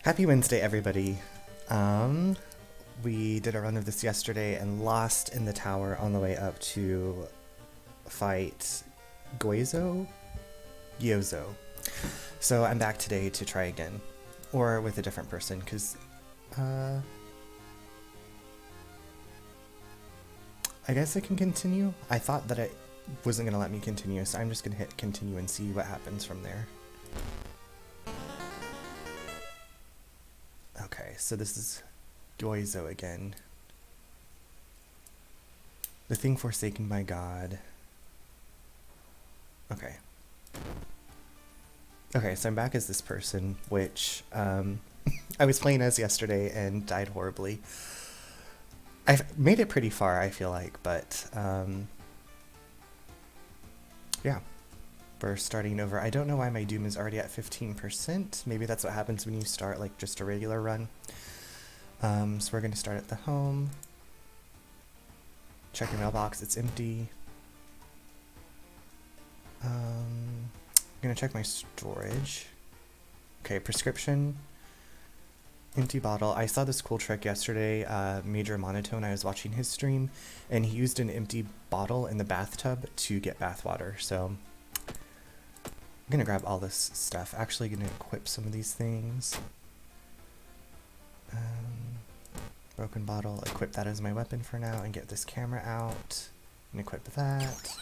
Happy Wednesday, everybody. We did a run of this yesterday and lost in the tower on the way up to fight Gyozo? So I'm back today to try again. Or with a different person, because, I guess I can continue. I thought that it wasn't going to let me continue, so I'm just going to hit continue and see what happens from there. Okay, so this is Gyozo again. The thing forsaken by God. Okay. Okay, so I'm back as this person, which I was playing as yesterday and died horribly. I've made it pretty far, I feel like, but yeah. We're starting over. I don't know why my Doom is already at 15%. Maybe that's what happens when you start like just a regular run. So we're going to start at the home. Check your mailbox. It's empty. I'm going to check my storage. Okay, prescription. Empty bottle. I saw this cool trick yesterday. Major Monotone, I was watching his stream, and he used an empty bottle in the bathtub to get bath water. So I'm gonna grab all this stuff. Actually gonna equip some of these things. Broken bottle, equip that as my weapon for now and get this camera out and equip that.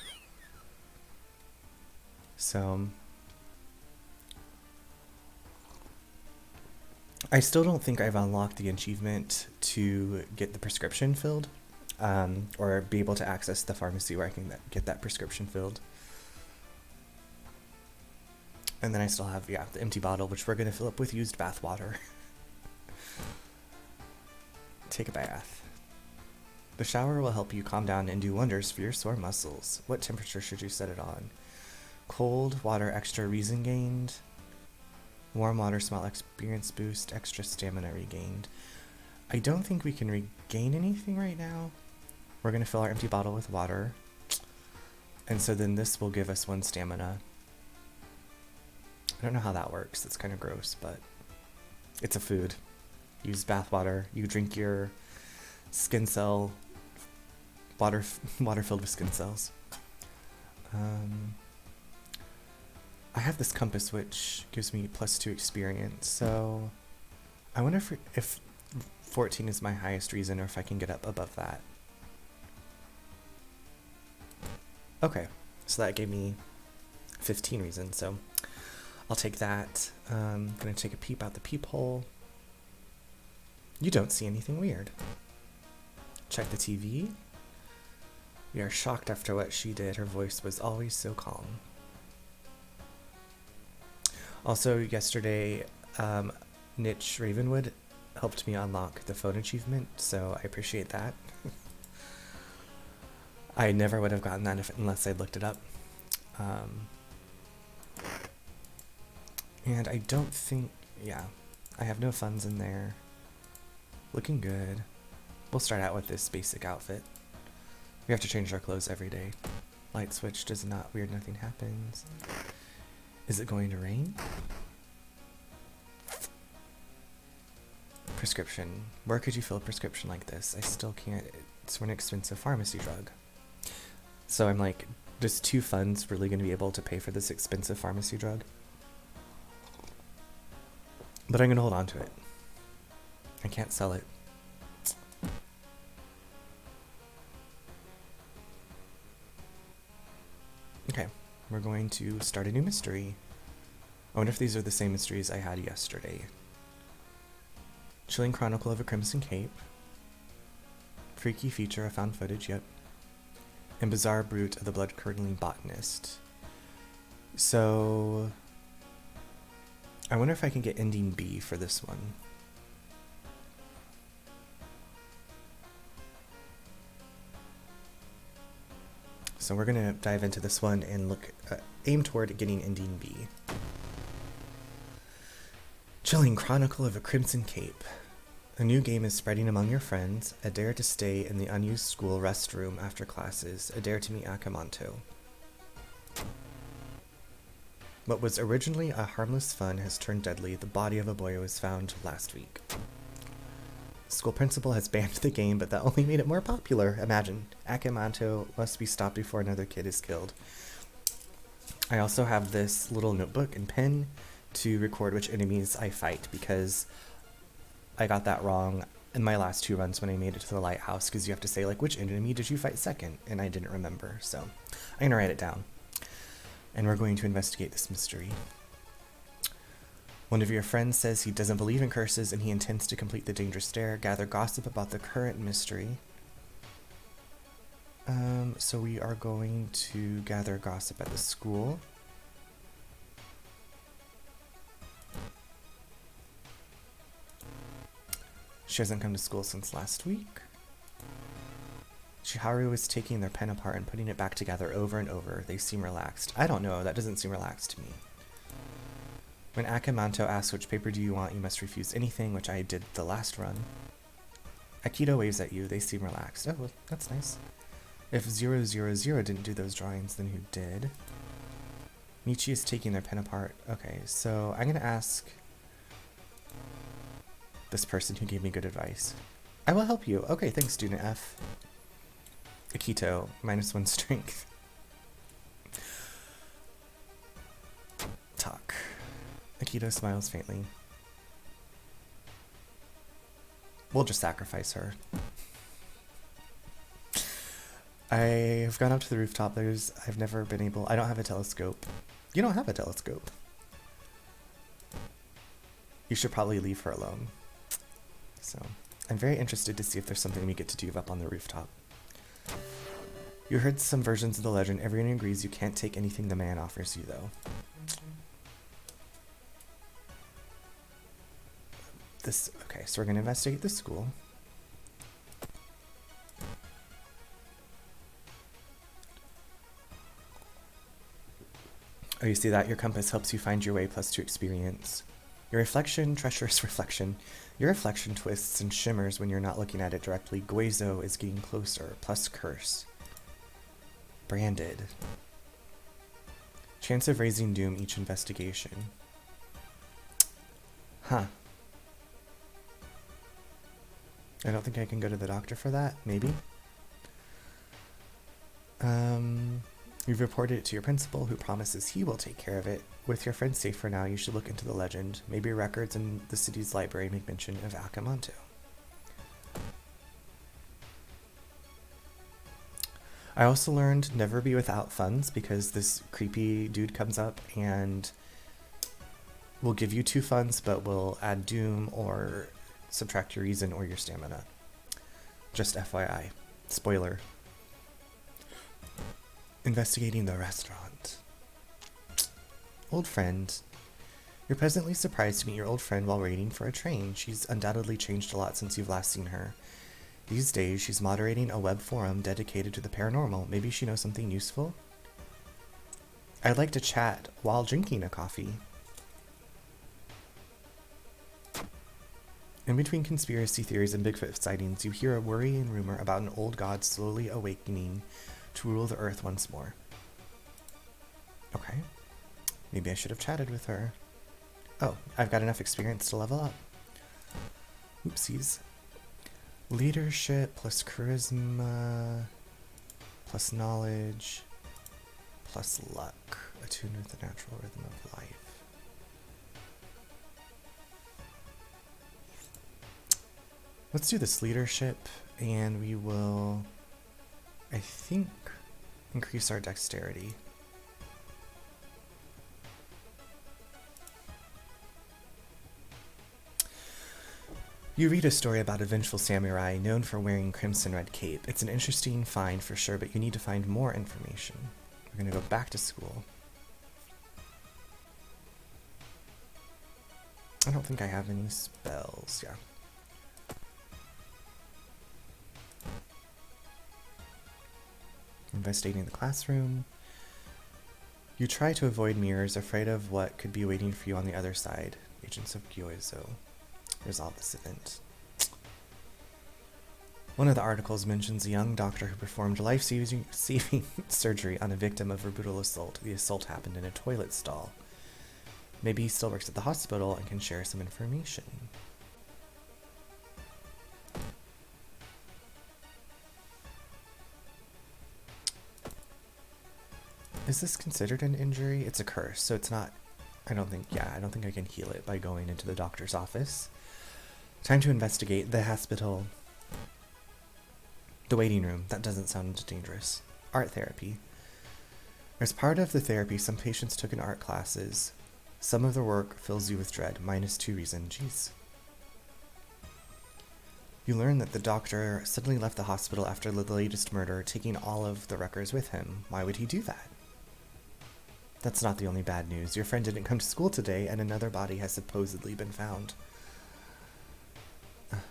So I still don't think I've unlocked the achievement to get the prescription filled, or be able to access the pharmacy where I can get that prescription filled. And then I still have, yeah, the empty bottle, which we're going to fill up with used bath water. Take a bath. The shower will help you calm down and do wonders for your sore muscles. What temperature should you set it on? Cold water, extra reason gained. Warm water, small experience boost, extra stamina regained. I don't think we can regain anything right now. We're going to fill our empty bottle with water. And so then this will give us 1 stamina. I don't know how that works. It's kind of gross, but it's a food. Use bath water. You drink your skin cell water filled with skin cells. I have this compass which gives me +2 experience, so I wonder if 14 is my highest reason or if I can get up above that. Okay, so that gave me 15 reasons, so I'll take that. I'm gonna take a peep out the peephole. You don't see anything weird. Check the TV. We are shocked after what she did. Her voice was always so calm. Also, yesterday, Niche Ravenwood helped me unlock the phone achievement, so I appreciate that. I never would have gotten that unless I'd looked it up. And I don't think, yeah, I have no funds in there. Looking good. We'll start out with this basic outfit. We have to change our clothes every day. Light switch does not, weird, nothing happens. Is it going to rain? Prescription. Where could you fill a prescription like this? I still can't. It's for an expensive pharmacy drug. So I'm like, does 2 funds really going to be able to pay for this expensive pharmacy drug? But I'm going to hold on to it. I can't sell it. Okay, we're going to start a new mystery. I wonder if these are the same mysteries I had yesterday. Chilling Chronicle of a Crimson Cape. Freaky feature of found footage, yep. And Bizarre Brute of the Blood-Curdling Botanist. So I wonder if I can get ending B for this one. So we're going to dive into this one and look, aim toward getting ending B. Chilling Chronicle of a Crimson Cape. A new game is spreading among your friends. A dare to stay in the unused school restroom after classes. A dare to meet Akamanto. What was originally a harmless fun has turned deadly. The body of a boy was found last week. School principal has banned the game, but that only made it more popular. Imagine. Akamanto must be stopped before another kid is killed. I also have this little notebook and pen to record which enemies I fight, because I got that wrong in my last 2 runs when I made it to the lighthouse, because you have to say, like, which enemy did you fight second? And I didn't remember, so I'm going to write it down. And we're going to investigate this mystery. One of your friends says he doesn't believe in curses and he intends to complete the dangerous dare. Gather gossip about the current mystery. So we are going to gather gossip at the school. She hasn't come to school since last week. Chiharu is taking their pen apart and putting it back together over and over. They seem relaxed. I don't know, that doesn't seem relaxed to me. When Akamanto asks which paper do you want, you must refuse anything, which I did the last run. Akito waves at you. They seem relaxed. Oh, well, that's nice. If 000 didn't do those drawings, then who did? Michi is taking their pen apart. Okay, so I'm going to ask this person who gave me good advice. I will help you. Okay, thanks, student F. Akito, -1 strength. Talk. Akito smiles faintly. We'll just sacrifice her. I have gone up to the rooftop. I've never been able... I don't have a telescope. You don't have a telescope. You should probably leave her alone. So, I'm very interested to see if there's something we get to do up on the rooftop. You heard some versions of the legend. Everyone agrees you can't take anything the man offers you, though. Okay, so we're going to investigate the school. Oh, you see that? Your compass helps you find your way, +2 experience. Your reflection, treacherous reflection. Your reflection twists and shimmers when you're not looking at it directly. Guezo is getting closer, +curse. Branded. Chance of raising doom each investigation. Huh. I don't think I can go to the doctor for that. Maybe. You've reported it to your principal, who promises he will take care of it. With your friend safe for now, you should look into the legend. Maybe records in the city's library make mention of Akamanto. I also learned never be without funds, because this creepy dude comes up and will give you 2 funds, but will add doom or subtract your reason or your stamina. Just FYI. Spoiler. Investigating the restaurant. Old friend. You're pleasantly surprised to meet your old friend while waiting for a train. She's undoubtedly changed a lot since you've last seen her. These days, she's moderating a web forum dedicated to the paranormal. Maybe she knows something useful? I'd like to chat while drinking a coffee. In between conspiracy theories and Bigfoot sightings, you hear a worrying rumor about an old god slowly awakening to rule the earth once more. Okay. Maybe I should have chatted with her. Oh, I've got enough experience to level up. Oopsies. Leadership plus charisma plus knowledge plus luck. Attuned with the natural rhythm of life. Let's do this leadership, and we will, I think, increase our dexterity. You read a story about a vengeful samurai known for wearing crimson red cape. It's an interesting find for sure, but you need to find more information. We're going to go back to school. I don't think I have any spells. Yeah. Investigating the classroom. You try to avoid mirrors, afraid of what could be waiting for you on the other side. Agents of Gyoizo. Resolve this event. One of the articles mentions a young doctor who performed life-saving surgery on a victim of a brutal assault. The assault happened in a toilet stall. Maybe he still works at the hospital and can share some information. Is this considered an injury? It's a curse, so it's not... I don't think I can heal it by going into the doctor's office. Time to investigate the hospital. The waiting room. That doesn't sound dangerous. Art therapy. As part of the therapy, some patients took in art classes. Some of the work fills you with dread. -2 reason. Jeez. You learn that the doctor suddenly left the hospital after the latest murder, taking all of the records with him. Why would he do that? That's not the only bad news. Your friend didn't come to school today, and another body has supposedly been found.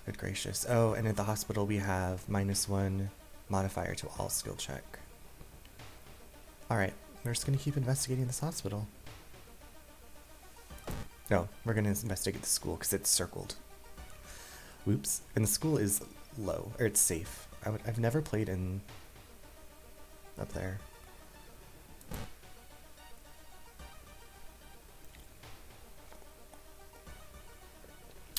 Good gracious. Oh, and at the hospital we have -1 modifier to all skill check. Alright, we're just going to keep investigating this hospital. No, we're going to investigate the school because it's circled. Whoops. And the school is low, or it's safe. I've never played in up there.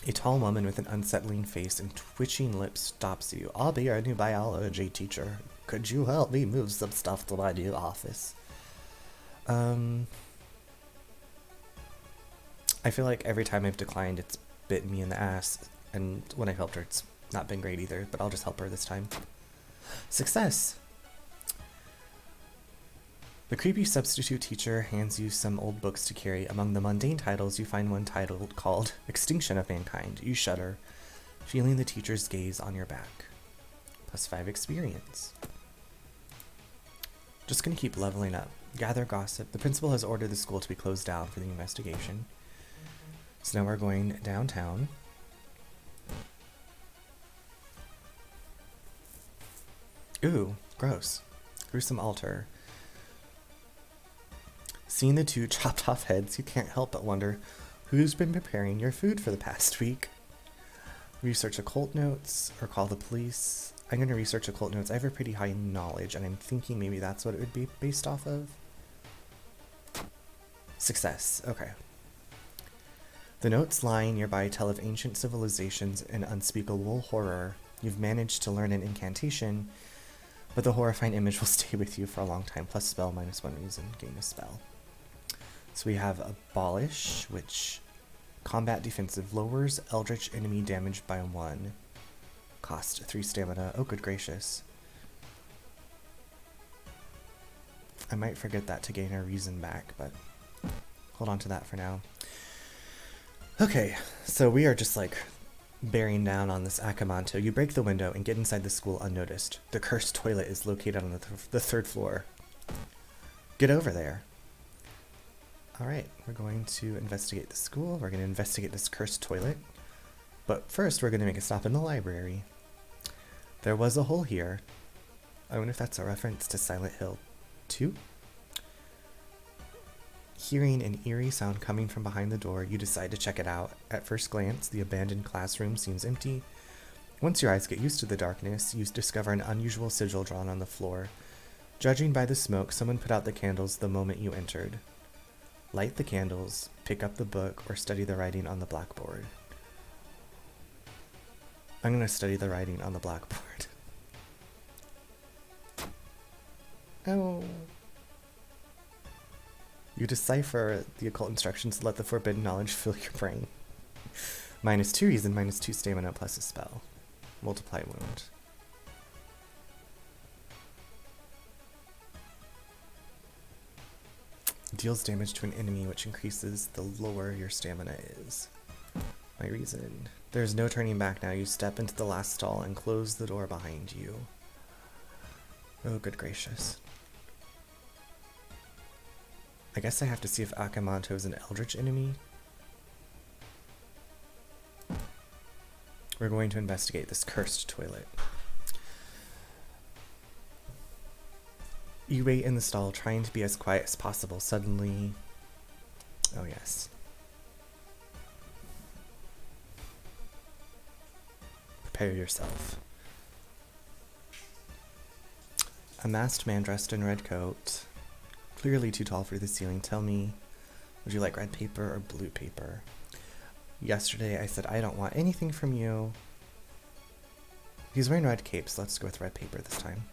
A tall woman with an unsettling face and twitching lips stops you. I'll be your new biology teacher. Could you help me move some stuff to my new office? I feel like every time I've declined, it's bitten me in the ass, and when I've helped her, it's not been great either, but I'll just help her this time. Success! The creepy substitute teacher hands you some old books to carry. Among the mundane titles, you find one titled called Extinction of Mankind. You shudder, feeling the teacher's gaze on your back. +5 experience. Just gonna keep leveling up. Gather gossip. The principal has ordered the school to be closed down for the investigation. So now we're going downtown. Ooh, gross. Gruesome altar. Seeing the 2 chopped off heads, you can't help but wonder who's been preparing your food for the past week. Research occult notes or call the police. I'm going to research occult notes. I have a pretty high knowledge, and I'm thinking maybe that's what it would be based off of. Success. Okay. The notes lying nearby tell of ancient civilizations and unspeakable horror. You've managed to learn an incantation, but the horrifying image will stay with you for a long time. Plus spell, -1 reason. Gain a spell. So we have Abolish, which combat defensive lowers eldritch enemy damage by 1. Cost 3 stamina. Oh, good gracious. I might forget that to gain our reason back, but hold on to that for now. Okay, so we are just like bearing down on this Akamanto. You break the window and get inside the school unnoticed. The cursed toilet is located on the 3rd floor. Get over there. Alright, we're going to investigate the school. We're going to investigate this cursed toilet. But first, we're going to make a stop in the library. There was a hole here. I wonder if that's a reference to Silent Hill 2? Hearing an eerie sound coming from behind the door, you decide to check it out. At first glance, the abandoned classroom seems empty. Once your eyes get used to the darkness, you discover an unusual sigil drawn on the floor. Judging by the smoke, someone put out the candles the moment you entered. Light the candles, pick up the book, or study the writing on the blackboard. I'm going to study the writing on the blackboard. Oh. You decipher the occult instructions to let the forbidden knowledge fill your brain. -2 reason, -2 stamina plus a spell. Multiply wound. Deals damage to an enemy, which increases the lower your stamina is. My reason. There's no turning back now. You step into the last stall and close the door behind you. Oh, good gracious. I guess I have to see if Akamanto is an eldritch enemy. We're going to investigate this cursed toilet. You wait in the stall, trying to be as quiet as possible. Suddenly... Oh, yes. Prepare yourself. A masked man dressed in red coat, clearly too tall for the ceiling. Tell me Would you like red paper or blue paper? Yesterday I said I don't want anything from you. He's wearing red capes. Let's go with red paper this time.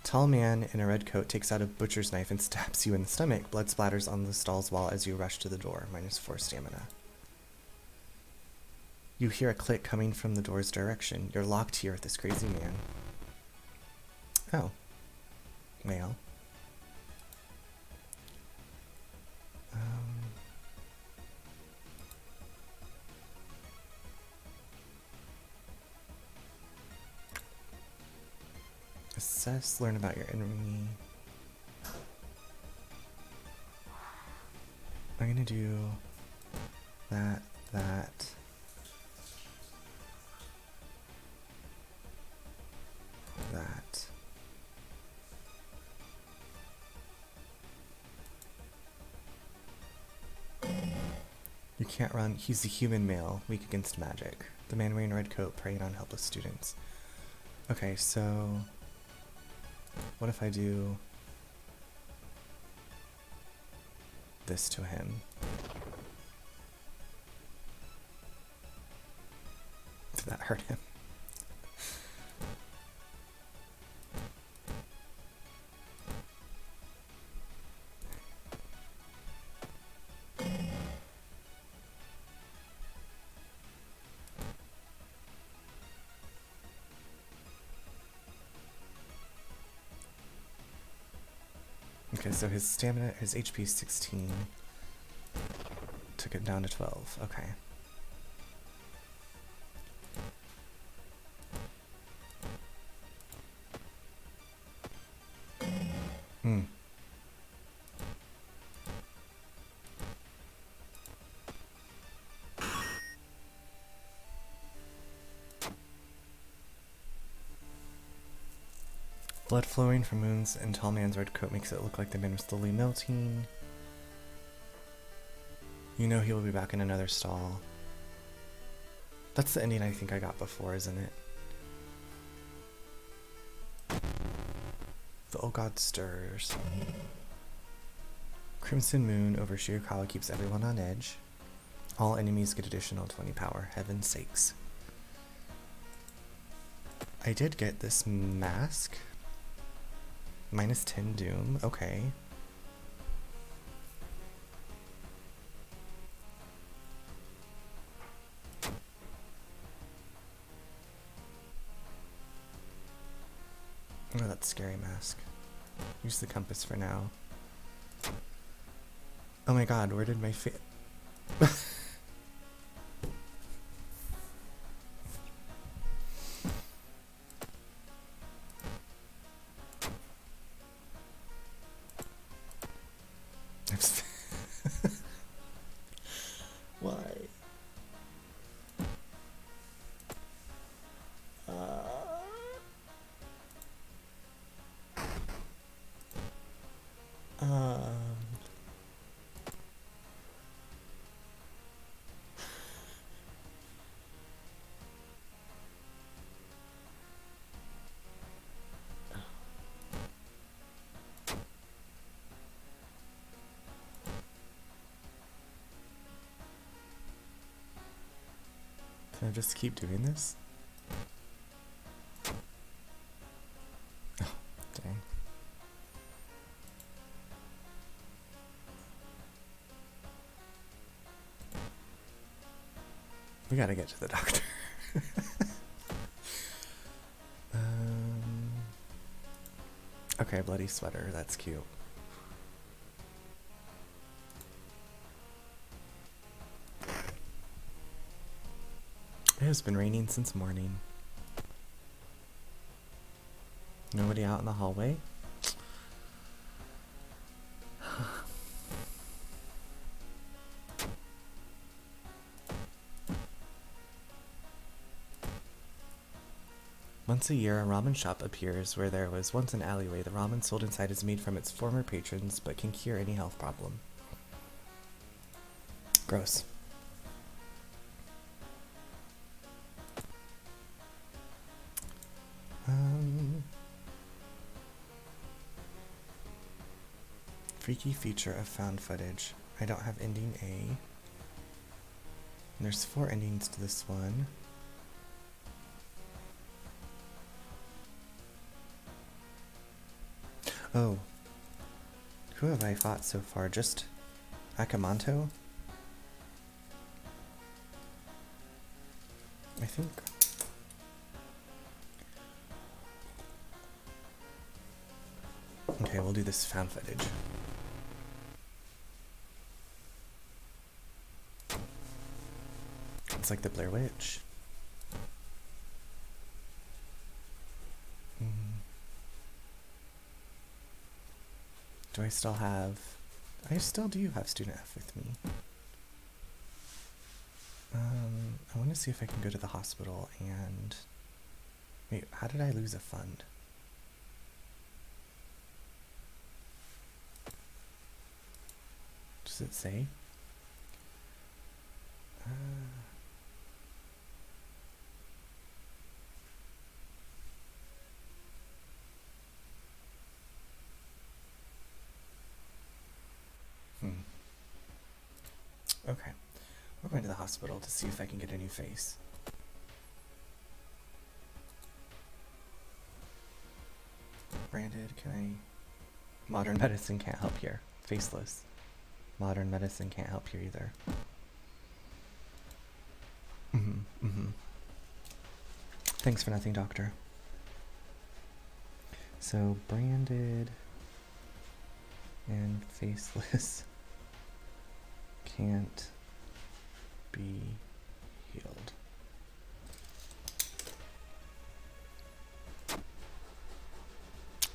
Tall man in a red coat takes out a butcher's knife and stabs you in the stomach. Blood splatters on the stall's wall as you rush to the door. -4 stamina. You hear a click coming from the door's direction. You're locked here with this crazy man. Oh. Well. Assess, learn about your enemy. I'm gonna do that. You can't run. He's a human male, weak against magic. The man wearing a red coat preying on helpless students. Okay, so what if I do this to him? Did that hurt him? Okay, so his stamina, his HP is 16. Took it down to 12. Okay. Blood flowing from wounds and tall man's red coat makes it look like the man was slowly melting. You know he will be back in another stall. That's the ending I think I got before, isn't it? The old god stirs. Crimson moon over Shirakawa keeps everyone on edge. All enemies get additional 20 power. Heaven's sakes. I did get this mask. -10 doom. Okay. Oh, that's scary mask. Use the compass for now. Oh my god, where did my Why? Can I just keep doing this? Oh, dang. We gotta get to the doctor. Okay, bloody sweater, that's cute. It has been raining since morning. Nobody out in the hallway? Once a year, a ramen shop appears where there was once an alleyway. The ramen sold inside is made from its former patrons, but can cure any health problem. Gross. Freaky feature of found footage. I don't have ending A. And there's 4 endings to this one. Oh. Who have I fought so far? Just Akamanto? I think. Okay, we'll do this found footage. It's like the Blair Witch. Do I still have... I still do have Student F with me. I want to see if I can go to the hospital and... Wait, how did I lose a fund? Does it say? Okay. We're going to the hospital to see if I can get a new face. Branded, can I... Modern medicine can't help here. Faceless. Modern medicine can't help here either. Thanks for nothing, doctor. So, branded and faceless can't be healed.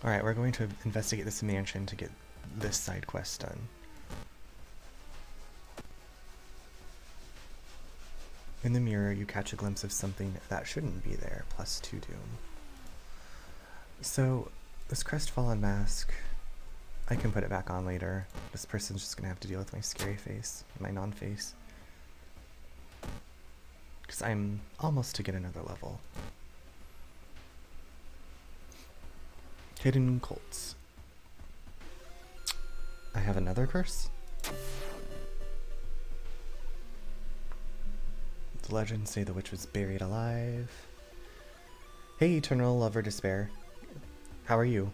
Alright, we're going to investigate this mansion to get this side quest done. In the mirror, you catch a glimpse of something that shouldn't be there, +2 doom. So, this crestfallen mask, I can put it back on later. This person's just gonna have to deal with my scary face, my non-face. Because I'm almost to get another level. Hidden cults. I have another curse? The legends say the witch was buried alive. Hey, eternal lover despair. How are you?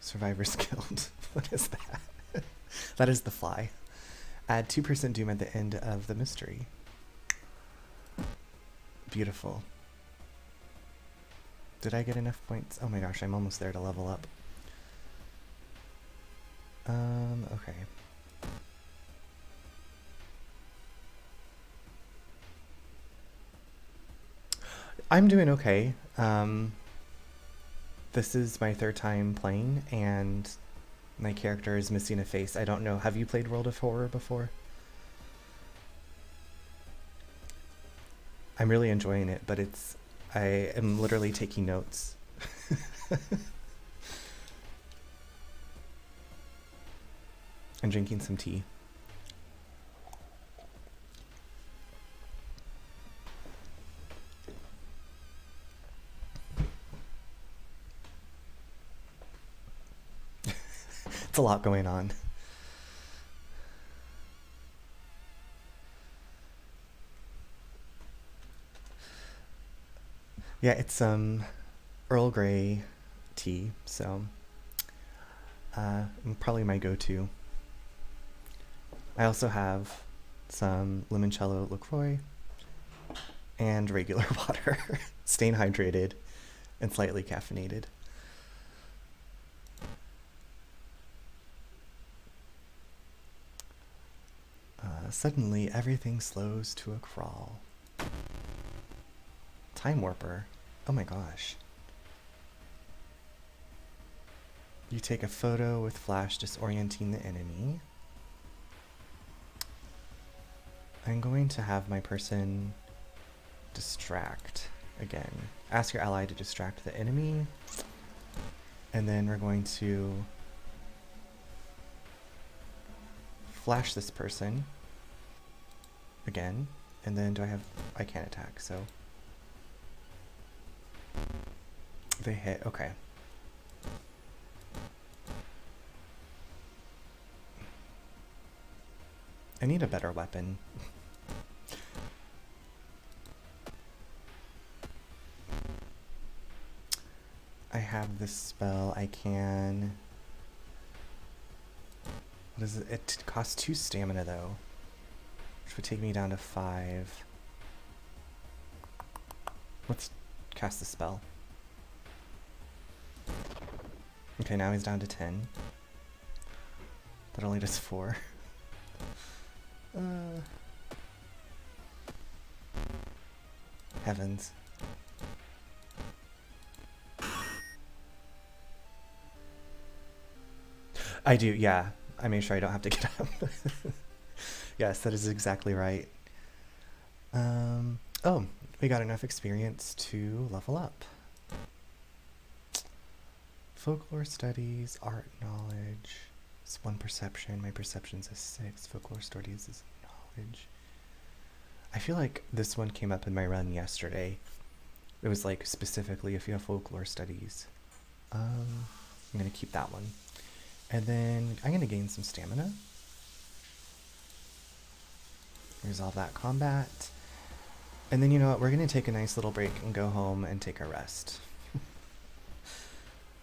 Survivors killed. What is that? That is the fly. Add 2% doom at the end of the mystery. Beautiful. Did I get enough points? Oh my gosh, I'm almost there to level up. Okay. I'm doing okay. This is my 3rd time playing, and my character is missing a face. I don't know. Have you played World of Horror before? I'm really enjoying it, but I am literally taking notes. I'm drinking some tea. It's a lot going on. Yeah, it's Earl Grey tea, so probably my go-to. I also have some limoncello LaCroix and regular water, staying hydrated and slightly caffeinated. Suddenly, everything slows to a crawl. Time warper. Oh my gosh. You take a photo with flash disorienting the enemy. I'm going to have my person distract again. Ask your ally to distract the enemy. And then we're going to flash this person again. And then I can't attack, so they hit. Okay. I need a better weapon. I have this spell. I can... What is it? It costs 2 stamina though, which would take me down to 5. Let's cast the spell. Okay, now he's down to 10. That only does 4. Heavens. I do, yeah. I made sure I don't have to get up. Yes, that is exactly right. Oh, we got enough experience to level up. Folklore studies, art knowledge. It's 1 perception. My perception's a 6. Folklore studies is knowledge. I feel like this one came up in my run yesterday. It was like specifically if you have folklore studies. I'm gonna keep that one. And then I'm gonna gain some stamina. Resolve that combat. And then you know what, we're gonna take a nice little break and go home and take a rest.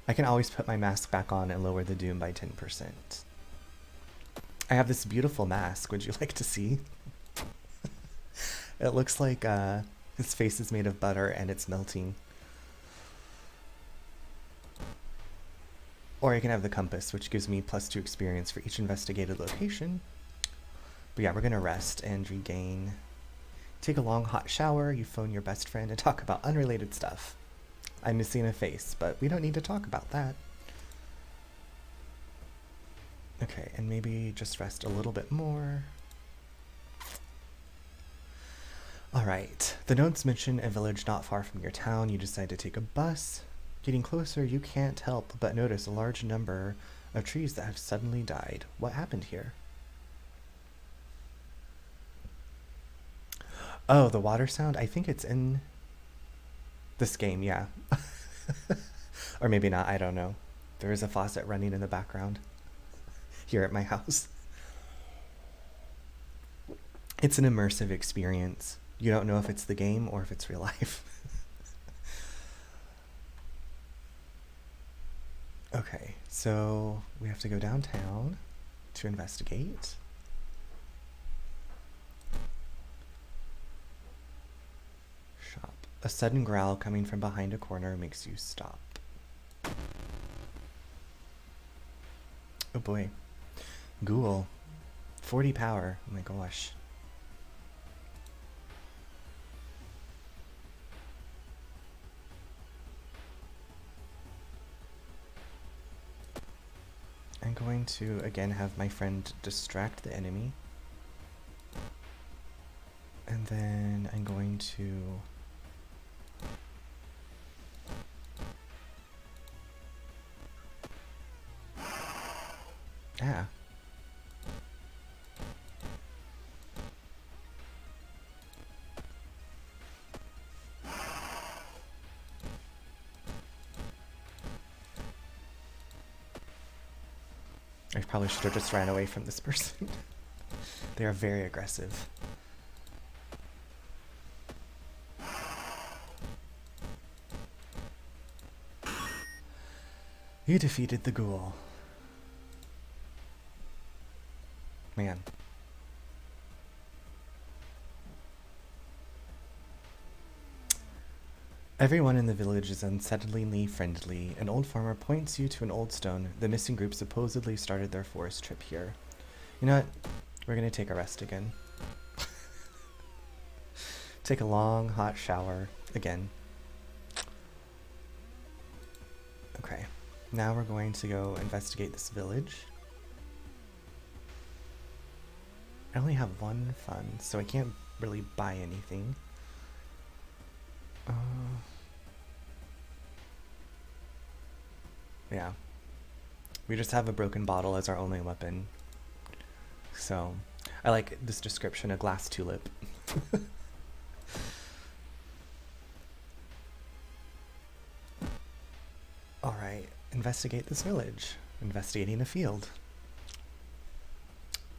I can always put my mask back on and lower the doom by 10%. I have this beautiful mask, would you like to see? It looks like his face is made of butter and it's melting. Or I can have the compass, which gives me +2 experience for each investigated location. But yeah, we're gonna rest and regain. Take a long hot shower, you phone your best friend and talk about unrelated stuff. I'm missing a face, but we don't need to talk about that. Okay, and maybe just rest a little bit more. Alright, the notes mention a village not far from your town. You decide to take a bus. Getting closer, you can't help but notice a large number of trees that have suddenly died. What happened here? Oh, the water sound? I think it's in this game, yeah. Or maybe not, I don't know. There is a faucet running in the background here at my house. It's an immersive experience. You don't know if it's the game or if it's real life. Okay, so we have to go downtown to investigate. Shop. A sudden growl coming from behind a corner makes you stop. Oh boy. Ghoul. 40 power. Oh my gosh. I'm going to again have my friend distract the enemy. And then I'm going to I probably should have just ran away from this person. They are very aggressive. You defeated the ghoul. Man. Everyone in the village is unsettlingly friendly. An old farmer points you to an old stone. The missing group supposedly started their forest trip here. You know what? We're gonna take a rest again. Take a long, hot shower again. Okay. Now we're going to go investigate this village. I only have 1 fund, so I can't really buy anything. Yeah. We just have a broken bottle as our only weapon. So, I like this description, a glass tulip. Alright, investigate this village. Investigating a field.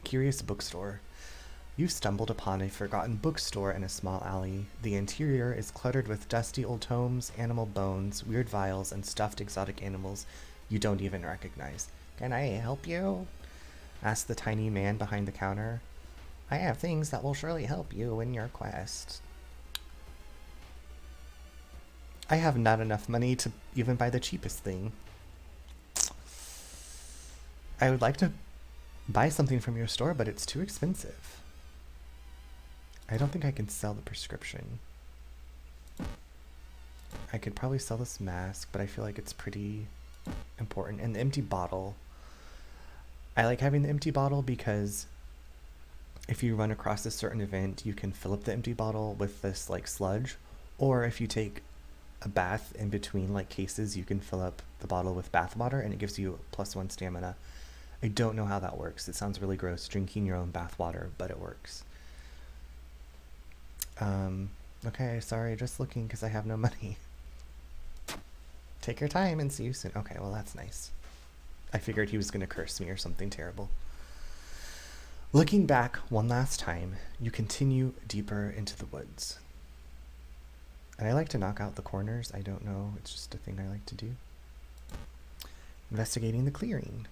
Curious bookstore. You stumbled upon a forgotten bookstore in a small alley. The interior is cluttered with dusty old tomes, animal bones, weird vials, and stuffed exotic animals you don't even recognize. Can I help you? Asked the tiny man behind the counter. I have things that will surely help you in your quest. I have not enough money to even buy the cheapest thing. I would like to buy something from your store, but it's too expensive. I don't think I can sell the prescription. I could probably sell this mask, but I feel like it's pretty important. And the empty bottle. I like having the empty bottle because if you run across a certain event, you can fill up the empty bottle with this like sludge. Or if you take a bath in between like cases, you can fill up the bottle with bath water and it gives you +1 stamina. I don't know how that works. It sounds really gross, drinking your own bath water, but it works. Okay, sorry, just looking because I have no money. Take your time and see you soon. Okay, well that's nice. I figured he was going to curse me or something terrible. Looking back one last time, you continue deeper into the woods. And I like to knock out the corners. I don't know, it's just a thing I like to do. Investigating the clearing.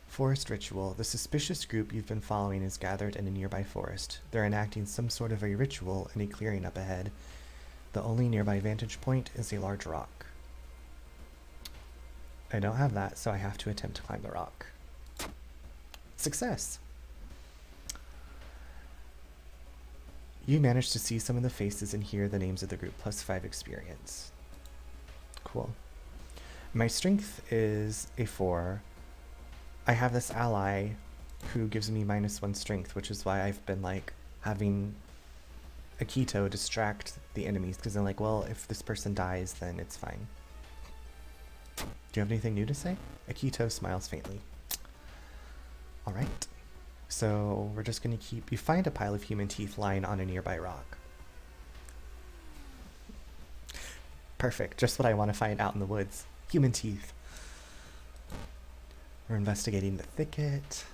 Forest ritual. The suspicious group you've been following is gathered in a nearby forest. They're enacting some sort of a ritual in a clearing up ahead. The only nearby vantage point is a large rock. I don't have that, so I have to attempt to climb the rock. Success! You managed to see some of the faces and hear the names of the group, +5 experience. Cool. My strength is a 4. I have this ally who gives me -1 strength, which is why I've been like having Akito distract the enemies, because I'm like, well, if this person dies, then it's fine. Do you have anything new to say? Akito smiles faintly. Alright. So we're just going to keep... You find a pile of human teeth lying on a nearby rock. Perfect. Just what I want to find out in the woods. Human teeth. We're investigating the thicket.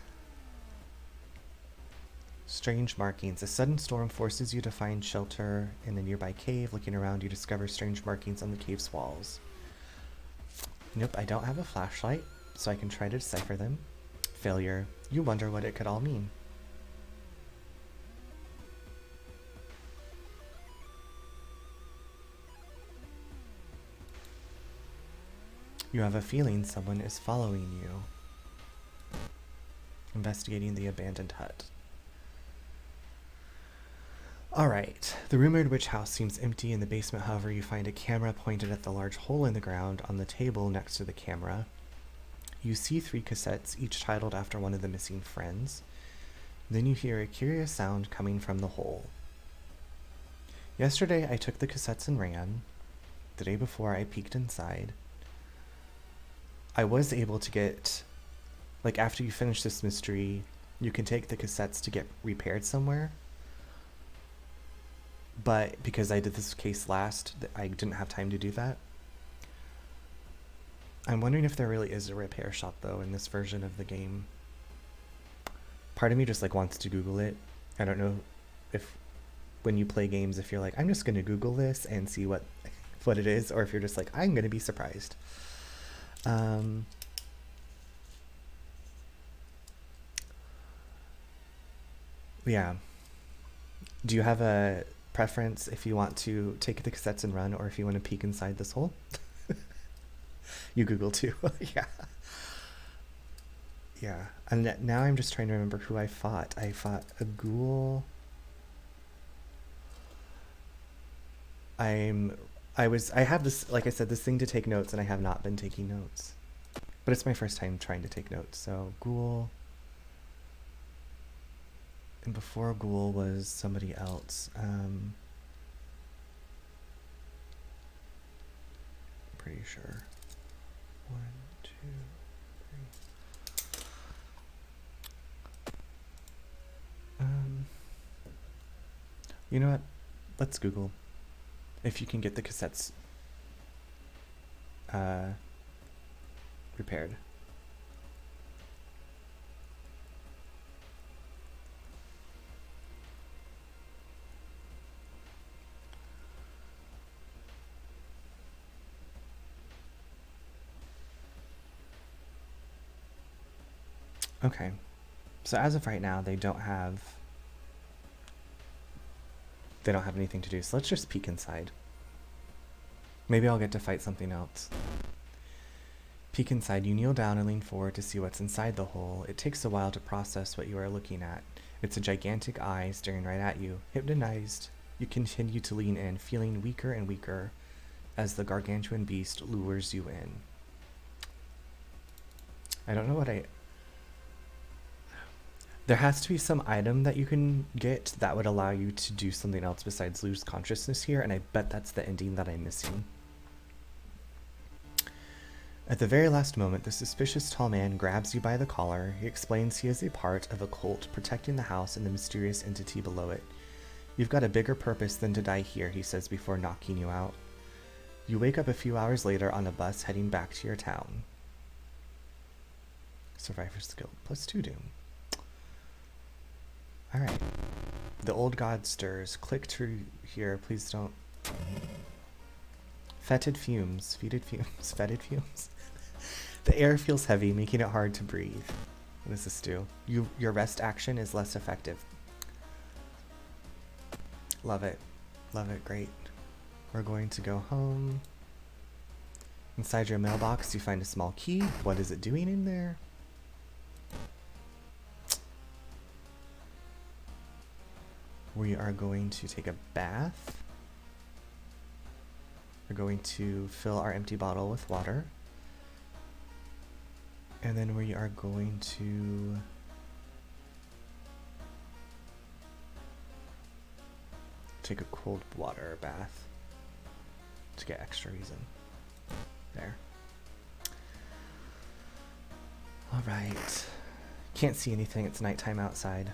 Strange markings. A sudden storm forces you to find shelter in a nearby cave. Looking around, you discover strange markings on the cave's walls. Nope, I don't have a flashlight, so I can try to decipher them. Failure. You wonder what it could all mean. You have a feeling someone is following you. Investigating the abandoned hut. Alright, the rumored witch house seems empty. In the basement, however, you find a camera pointed at the large hole in the ground. On the table next to the camera, you see 3 cassettes, each titled after one of the missing friends. Then you hear a curious sound coming from the hole. Yesterday, I took the cassettes and ran. The day before, I peeked inside. I was able to get... Like, after you finish this mystery, you can take the cassettes to get repaired somewhere. But because I did this case last, I didn't have time to do that. I'm wondering if there really is a repair shop, though, in this version of the game. Part of me just, like, wants to Google it. I don't know if, when you play games, if you're like, I'm just going to Google this and see what it is, or if you're just like, I'm going to be surprised. Yeah. Do you have a preference if you want to take the cassettes and run, or if you want to peek inside this hole? You Google too. Yeah. Yeah. And now I'm just trying to remember who I fought. I fought a ghoul. I have this, like I said, this thing to take notes, and I have not been taking notes. But it's my first time trying to take notes. So, ghoul. And before ghoul was somebody else. Pretty sure. 1, 2, 3. You know what? Let's Google if you can get the cassettes repaired. Okay. So as of right now, they don't have anything to do. So let's just peek inside. Maybe I'll get to fight something else. Peek inside. You kneel down and lean forward to see what's inside the hole. It takes a while to process what you are looking at. It's a gigantic eye staring right at you. Hypnotized, you continue to lean in, feeling weaker and weaker as the gargantuan beast lures you in. I don't know what There has to be some item that you can get that would allow you to do something else besides lose consciousness here, and I bet that's the ending that I'm missing. At the very last moment, the suspicious tall man grabs you by the collar. He explains he is a part of a cult protecting the house and the mysterious entity below it. You've got a bigger purpose than to die here, he says before knocking you out. You wake up a few hours later on a bus heading back to your town. Survivor skill +2 doom. Alright. The old god stirs. Click through here. Please don't. Fetid fumes. Fetid fumes. Fetid fumes. The air feels heavy, making it hard to breathe. What does this do? Your rest action is less effective. Love it. Love it. Great. We're going to go home. Inside your mailbox, you find a small key. What is it doing in there? We are going to take a bath. We're going to fill our empty bottle with water. And then we are going to take a cold water bath to get extra reason. There. All right. Can't see anything. It's nighttime outside.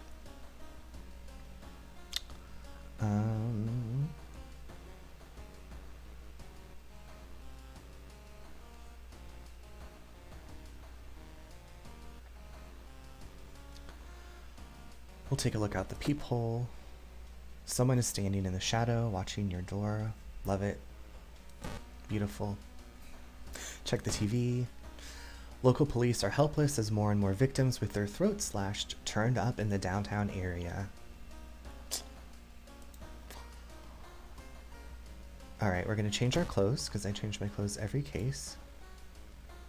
We'll take a look out the peephole. Someone is standing in the shadow, watching your door. Love it. Beautiful. Check the TV. Local police are helpless as more and more victims with their throats slashed turned up in the downtown area. Alright, we're going to change our clothes, because I change my clothes every case.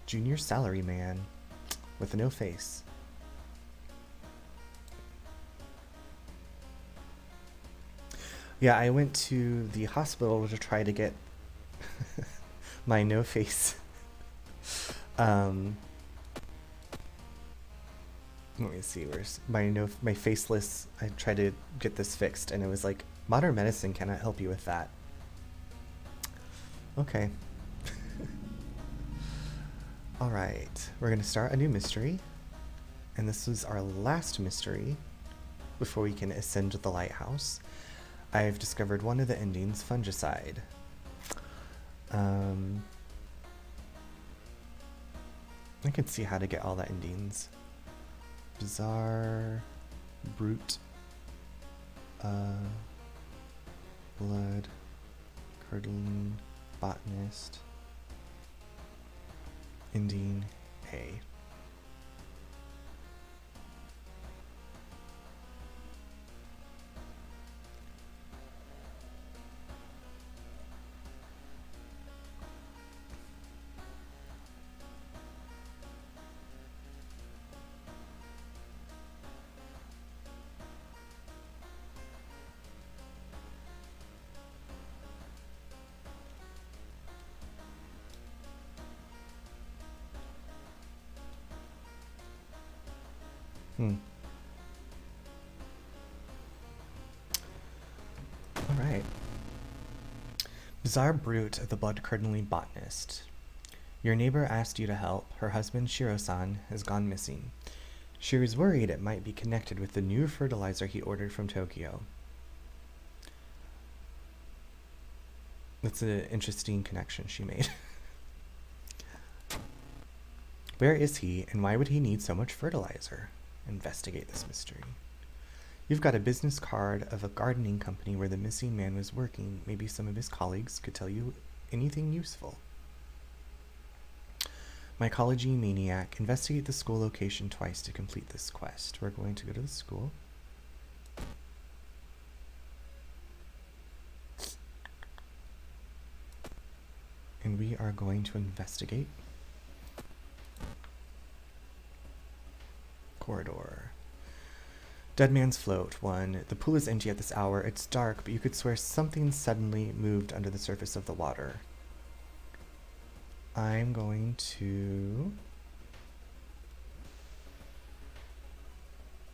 Junior salary man with no face. Yeah, I went to the hospital to try to get my no face. Let me see, where's my faceless. I tried to get this fixed, and it was like, modern medicine cannot help you with that. Okay. All right, we're gonna start a new mystery, and this is our last mystery before we can ascend to the lighthouse. I've discovered one of the endings, fungicide. I can see how to get all the endings. Bizarre, brute, blood, curdling, botanist, ending, A. Alright. Bizarre brute, the blood-curdling botanist. Your neighbor asked you to help. Her husband, Shiro-san, has gone missing. She was worried it might be connected with the new fertilizer he ordered from Tokyo. That's an interesting connection she made. Where is he, and why would he need so much fertilizer? Investigate this mystery. You've got a business card of a gardening company where the missing man was working. Maybe some of his colleagues could tell you anything useful. Mycology Maniac. Investigate the school location twice to complete this quest. We're going to go to the school. And we are going to investigate. Corridor. Dead Man's Float. 1. The pool is empty at this hour. It's dark, but you could swear something suddenly moved under the surface of the water. I'm going to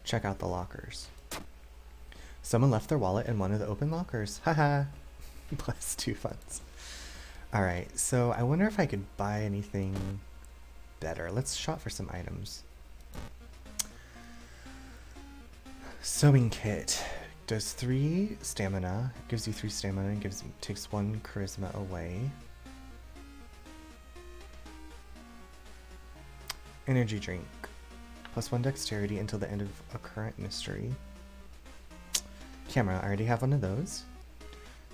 check out the lockers. Someone left their wallet in one of the open lockers. Haha. Plus 2 funds. Alright, so I wonder if I could buy anything better. Let's shop for some items. Sewing kit. Does 3 stamina. Gives you 3 stamina and takes 1 charisma away. Energy drink. Plus 1 dexterity until the end of a current mystery. Camera. I already have one of those.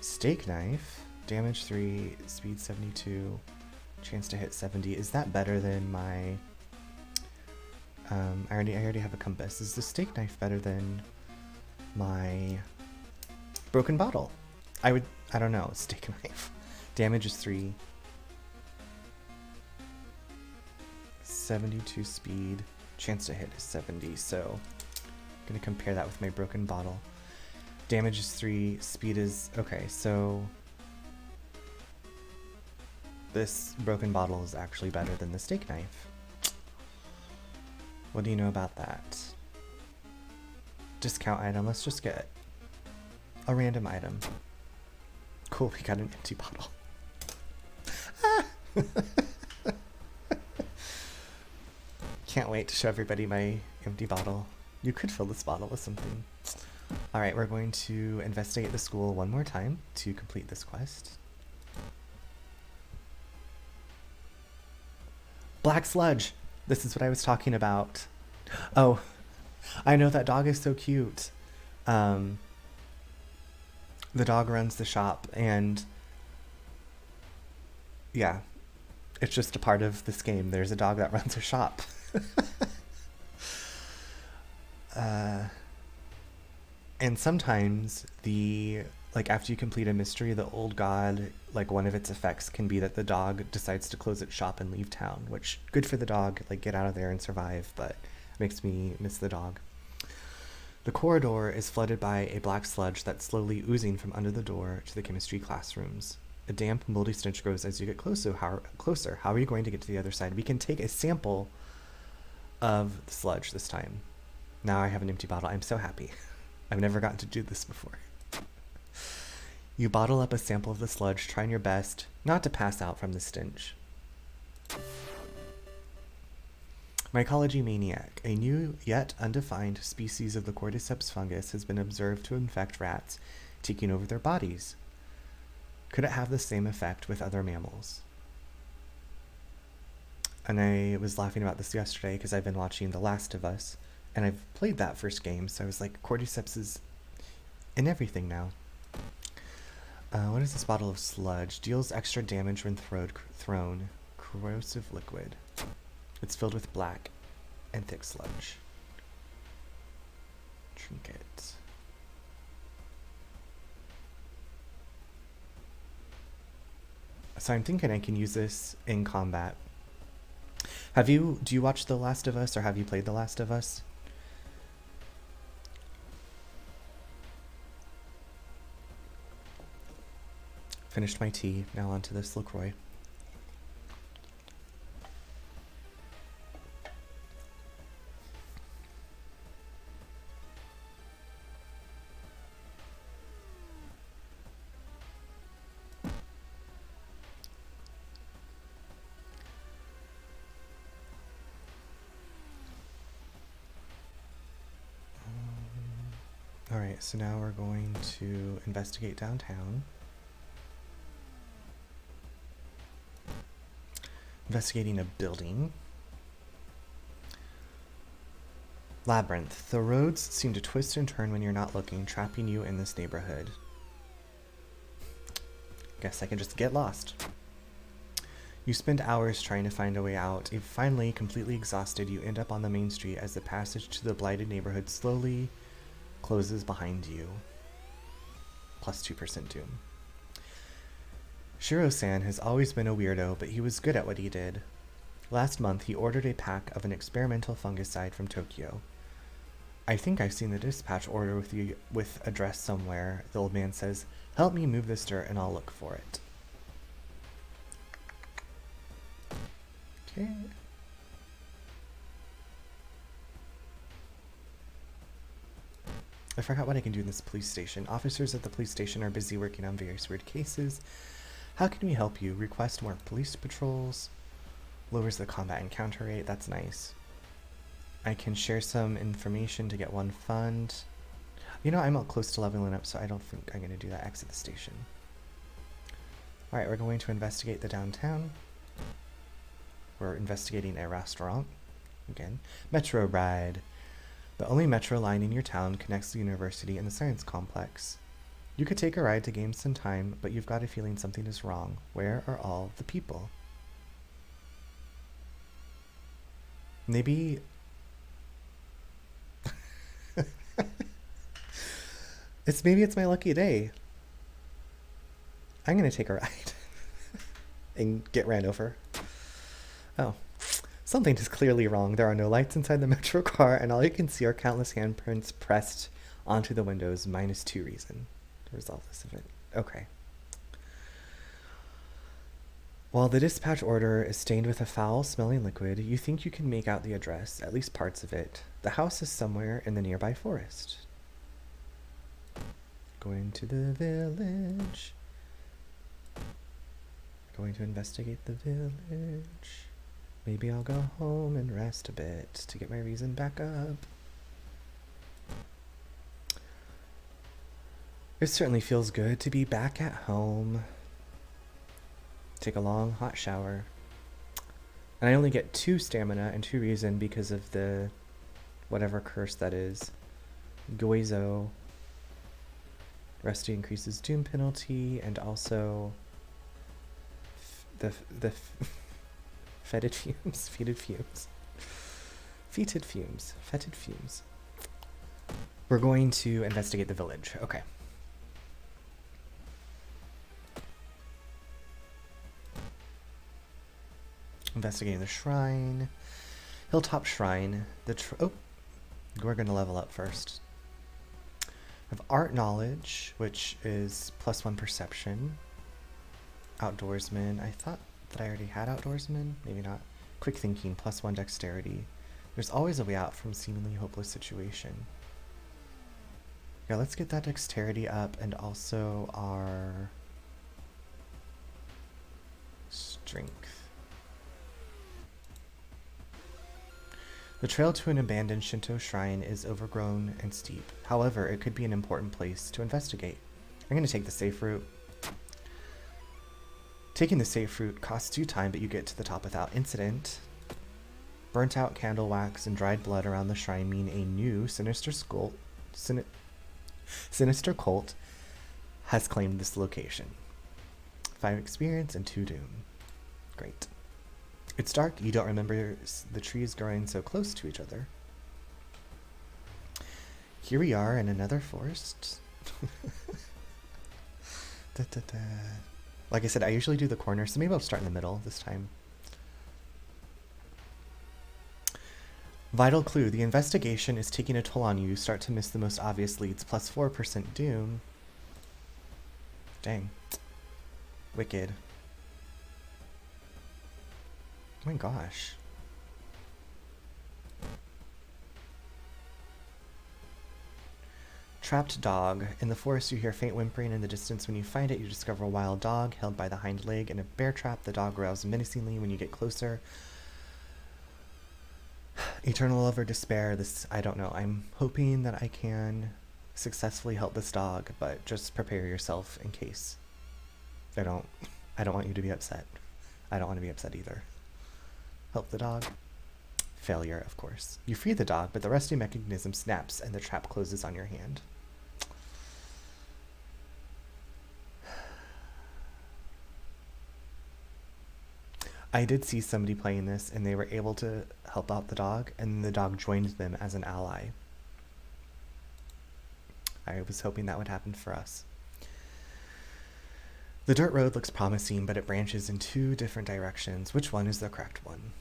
Steak knife. Damage 3, speed 72, chance to hit 70. Is that better than my... I already have a compass. Is the steak knife better than my broken bottle? I don't know. Steak knife. Damage is 3. 72 speed. Chance to hit is 70, so I'm going to compare that with my broken bottle. Damage is 3. Speed is... Okay, so... This broken bottle is actually better than the steak knife. What do you know about that? Discount item. Let's just get a random item. Cool, we got an empty bottle. Can't wait to show everybody my empty bottle. You could fill this bottle with something. Alright, we're going to investigate the school one more time to complete this quest. Black sludge. This is what I was talking about. Oh, I know that dog is so cute. The dog runs the shop, and yeah, it's just a part of this game. There's a dog that runs a shop. And sometimes after you complete a mystery, the old god, one of its effects can be that the dog decides to close its shop and leave town, which good for the dog, get out of there and survive, but makes me miss the dog. The corridor is flooded by a black sludge that's slowly oozing from under the door to the chemistry classrooms. A damp, moldy stench grows as you get closer. How are you going to get to the other side? We can take a sample of the sludge this time. Now I have an empty bottle. I'm so happy. I've never gotten to do this before. You bottle up a sample of the sludge, trying your best not to pass out from the stench. Mycology Maniac. A new yet undefined species of the cordyceps fungus has been observed to infect rats, taking over their bodies. Could it have the same effect with other mammals? And I was laughing about this yesterday because I've been watching The Last of Us, and I've played that first game, so I was like, cordyceps is in everything now. What is this bottle of sludge? Deals extra damage when thrown. Corrosive liquid. It's filled with black and thick sludge. Trinket. So I'm thinking I can use this in combat. Do you watch The Last of Us, or have you played The Last of Us? Finished my tea, now onto this LaCroix. Alright, so now we're going to investigate downtown. Investigating a building. Labyrinth. The roads seem to twist and turn when you're not looking, trapping you in this neighborhood. Guess I can just get lost. You spend hours trying to find a way out. If finally, completely exhausted, you end up on the main street as the passage to the blighted neighborhood slowly closes behind you. Plus 2% doom. Shiro-san has always been a weirdo, but he was good at what he did. Last month, he ordered a pack of an experimental fungicide from Tokyo. I think I've seen the dispatch order with address somewhere. The old man says, help me move this dirt and I'll look for it. Okay. I forgot what I can do in this police station. Officers at the police station are busy working on various weird cases. How can we help you? Request more police patrols. Lowers the combat encounter rate. That's nice. I can share some information to get one fund. You know, I'm close to leveling up, so I don't think I'm going to do that. Exit the station. Alright, we're going to investigate the downtown. We're investigating a restaurant. Again. Metro ride. The only metro line in your town connects the university and the science complex. You could take a ride to gain some time, but you've got a feeling something is wrong. Where are all the people? Maybe... Maybe it's my lucky day. I'm gonna take a ride and get ran over. Oh, something is clearly wrong. There are no lights inside the metro car, and all you can see are countless handprints pressed onto the windows. -2 reason to resolve this event. Okay. While the dispatch order is stained with a foul-smelling liquid, you think you can make out the address, at least parts of it. The house is somewhere in the nearby forest. Going to the village. Going to investigate the village. Maybe I'll go home and rest a bit to get my reason back up. It certainly feels good to be back at home. Take a long hot shower. And I only get 2 stamina and 2 reason because of the whatever curse that is. Goizo. Rusty increases doom penalty, and also the fetid fumes. We're going to investigate the village. Okay. Investigating the shrine. Hilltop Shrine. We're going to level up first. I have art knowledge, which is +1 perception. Outdoorsman. I thought that I already had outdoorsman. Maybe not. Quick thinking, +1 dexterity. There's always a way out from seemingly hopeless situation. Yeah, let's get that dexterity up, and also our strength. The trail to an abandoned Shinto shrine is overgrown and steep. However, it could be an important place to investigate. I'm going to take the safe route. Taking the safe route costs you time, but you get to the top without incident. Burnt out candle wax and dried blood around the shrine mean a new sinister cult has claimed this location. 5 experience and 2 doom. Great. It's dark. You don't remember the trees growing so close to each other. Here we are in another forest. Like I said, I usually do the corner, so maybe I'll start in the middle this time. Vital clue. The investigation is taking a toll on you. You start to miss the most obvious leads. +4% doom. Dang. Wicked. Oh my gosh. Trapped dog. In the forest you hear faint whimpering in the distance. When you find it, you discover a wild dog held by the hind leg in a bear trap. The dog growls menacingly when you get closer. Eternal love or despair. This, I don't know. I'm hoping that I can successfully help this dog, but just prepare yourself in case. I don't want you to be upset. I don't want to be upset either. Help the dog. Failure, of course. You free the dog, but the rusty mechanism snaps and the trap closes on your hand. I did see somebody playing this, and they were able to help out the dog, and the dog joined them as an ally. I was hoping that would happen for us. The dirt road looks promising, but it branches in 2 different directions. Which one is the correct one?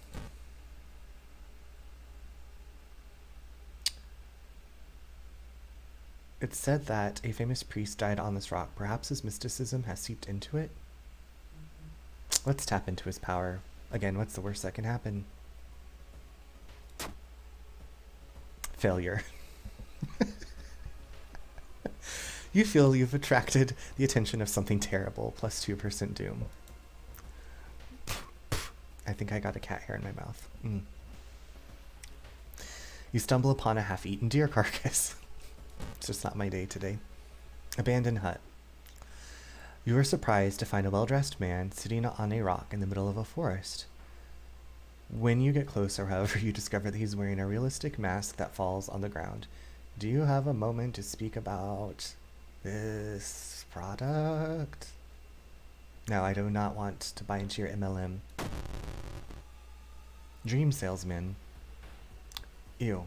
It's said that a famous priest died on this rock. Perhaps his mysticism has seeped into it? Let's tap into his power. Again, what's the worst that can happen? Failure. You feel you've attracted the attention of something terrible, plus 2% doom. I think I got a cat hair in my mouth. You stumble upon a half-eaten deer carcass. It's just not my day today. Abandoned hut. You are surprised to find a well-dressed man sitting on a rock in the middle of a forest. When you get closer, however, you discover that he's wearing a realistic mask that falls on the ground. Do you have a moment to speak about this product? No, I do not want to buy into your MLM. Dream salesman. Ew.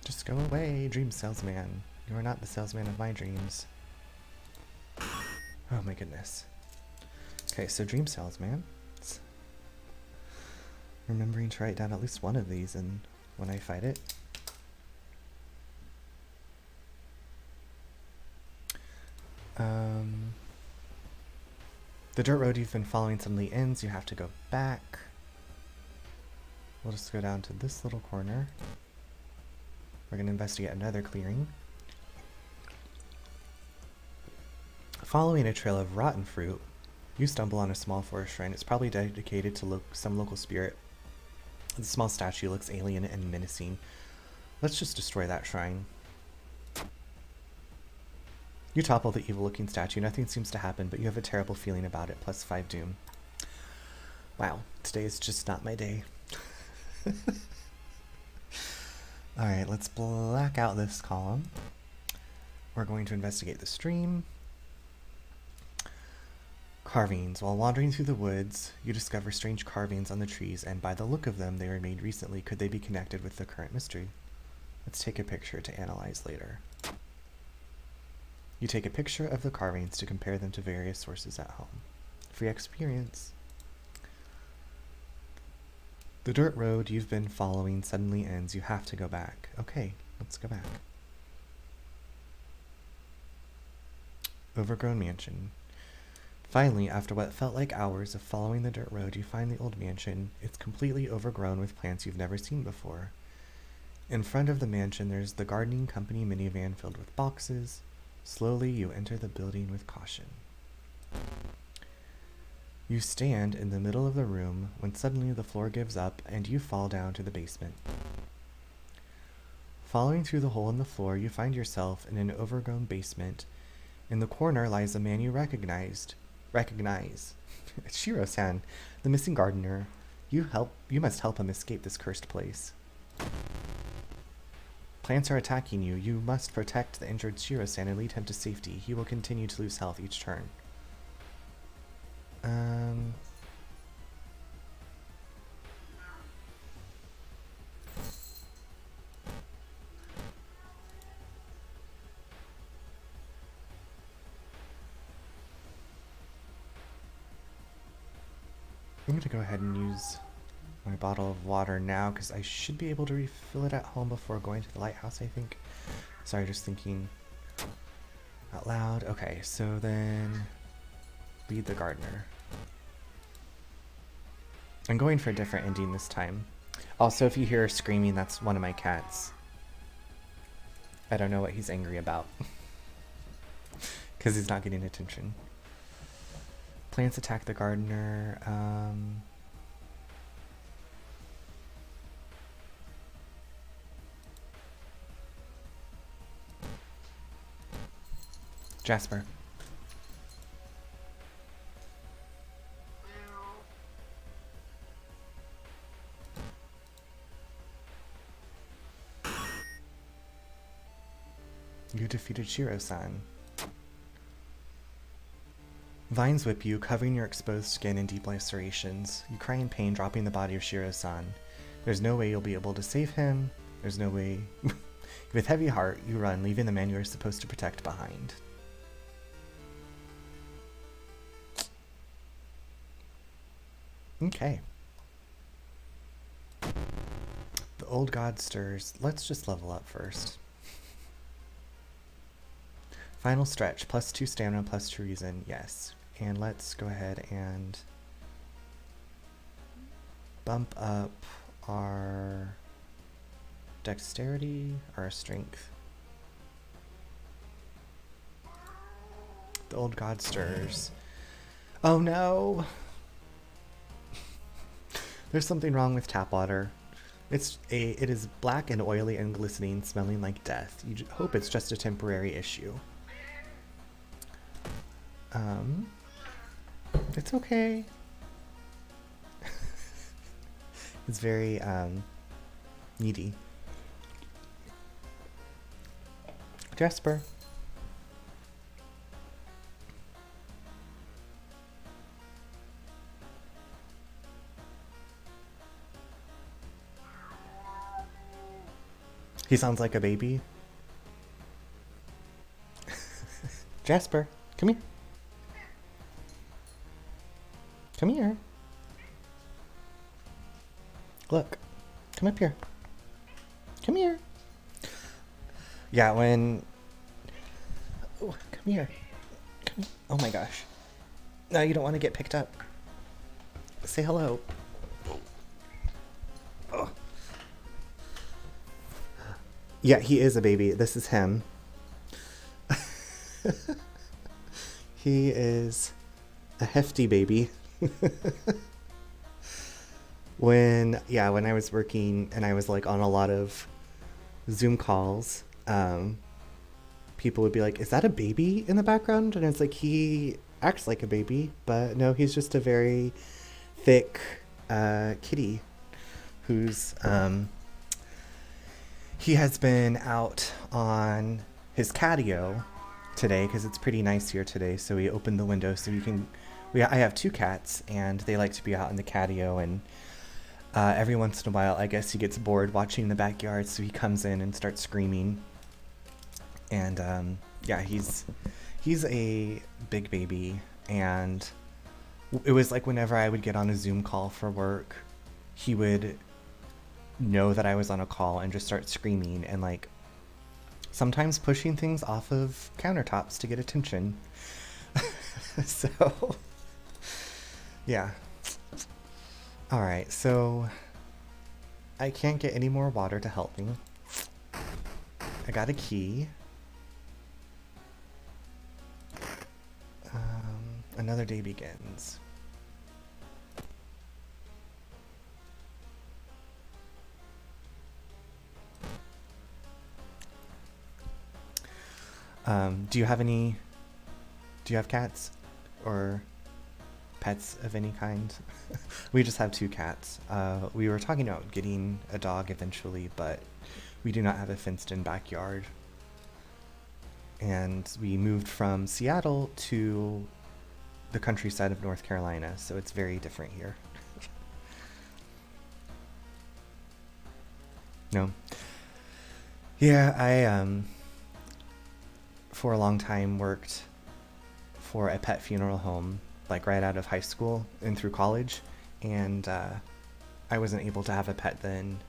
Just go away, dream salesman. You are not the salesman of my dreams. Oh my goodness. Okay, so dream salesman. Remembering to write down at least one of these and when I fight it. The dirt road you've been following suddenly ends. You have to go back. We'll just go down to this little corner. We're going to investigate another clearing. Following a trail of rotten fruit, you stumble on a small forest shrine. It's probably dedicated to some local spirit. The small statue looks alien and menacing. Let's just destroy that shrine. You topple the evil-looking statue. Nothing seems to happen, but you have a terrible feeling about it. Plus 5 doom. Wow, today is just not my day. Alright, let's black out this column. We're going to investigate the stream. Carvings. While wandering through the woods, you discover strange carvings on the trees, and by the look of them, they were made recently. Could they be connected with the current mystery? Let's take a picture to analyze later. You take a picture of the carvings to compare them to various sources at home. Free experience. The dirt road you've been following suddenly ends. You have to go back. Okay, let's go back. Overgrown mansion. Finally, after what felt like hours of following the dirt road, you find the old mansion. It's completely overgrown with plants you've never seen before. In front of the mansion, there's the gardening company minivan filled with boxes. Slowly, you enter the building with caution. You stand in the middle of the room when suddenly the floor gives up and you fall down to the basement. Following through the hole in the floor, you find yourself in an overgrown basement. In the corner lies a man you recognize. It's Shiro-san, the missing gardener. You must help him escape this cursed place. Plants are attacking you. You must protect the injured Shiro-san and lead him to safety. He will continue to lose health each turn. I'm going to go ahead and use my bottle of water now because I should be able to refill it at home before going to the lighthouse, I think. Sorry, just thinking out loud. Okay, so then lead the gardener. I'm going for a different ending this time. Also, if you hear screaming, that's one of my cats. I don't know what he's angry about. Because he's not getting attention. Plants attack the gardener. Jasper. You defeated Shiro-san. Vines whip you, covering your exposed skin in deep lacerations. You cry in pain, dropping the body of Shiro-san. There's no way you'll be able to save him. There's no way... With heavy heart, you run, leaving the man you are supposed to protect behind. Okay. The old god stirs. Let's just level up first. Final stretch, +2 stamina, +2 reason, yes. And let's go ahead and bump up our dexterity, our strength. The old god stirs. Oh no! There's something wrong with tap water. It is black and oily and glistening, smelling like death. You hope it's just a temporary issue. It's okay. It's very needy. Jasper. He sounds like a baby. Jasper, come here. Come here. Look. Come up here. Come here. Yeah, when... Oh, come here. Come here. Oh my gosh. No, you don't want to get picked up. Say hello. Oh. Yeah, he is a baby. This is him. He is a hefty baby. When I was working and I was like on a lot of Zoom calls, people would be like, is that a baby in the background? And it's like, he acts like a baby, but no, he's just a very thick kitty who's he has been out on his catio today because it's pretty nice here today, so we opened the window so I have 2 cats and they like to be out in the catio, and every once in a while I guess he gets bored watching the backyard, so he comes in and starts screaming. And yeah, he's a big baby, and it was like whenever I would get on a Zoom call for work, he would know that I was on a call and just start screaming and like sometimes pushing things off of countertops to get attention. So yeah. All right, so I can't get any more water to help me. I got a key. Another day begins. Do you have cats or pets of any kind? We just have 2 cats. We were talking about getting a dog eventually, but we do not have a fenced-in backyard. And we moved from Seattle to the countryside of North Carolina, so it's very different here. No. Yeah, I for a long time worked for a pet funeral home, like right out of high school and through college, and I wasn't able to have a pet then,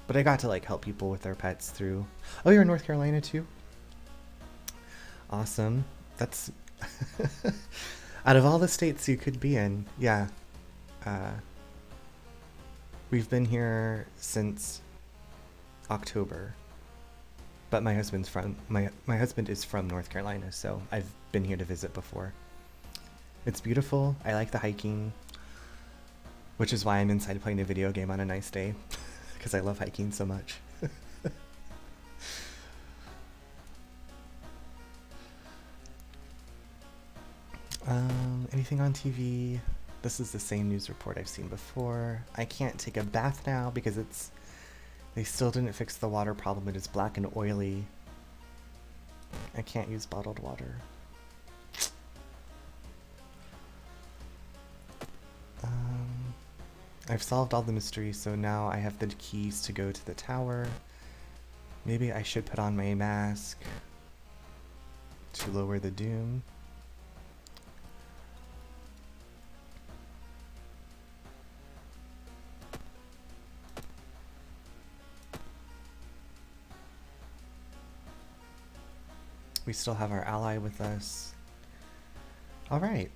but I got to like help people with their pets through. Oh, you're in North Carolina too? Awesome. That's out of all the states you could be in, yeah. We've been here since October, but my husband is from North Carolina, so I've been here to visit before. It's beautiful. I like the hiking, which is why I'm inside playing a video game on a nice day, because I love hiking so much. Anything on TV? This is the same news report I've seen before. I can't take a bath now because they still didn't fix the water problem. It is black and oily. I can't use bottled water. I've solved all the mysteries, so now I have the keys to go to the tower. Maybe I should put on my mask to lower the doom. We still have our ally with us. All right.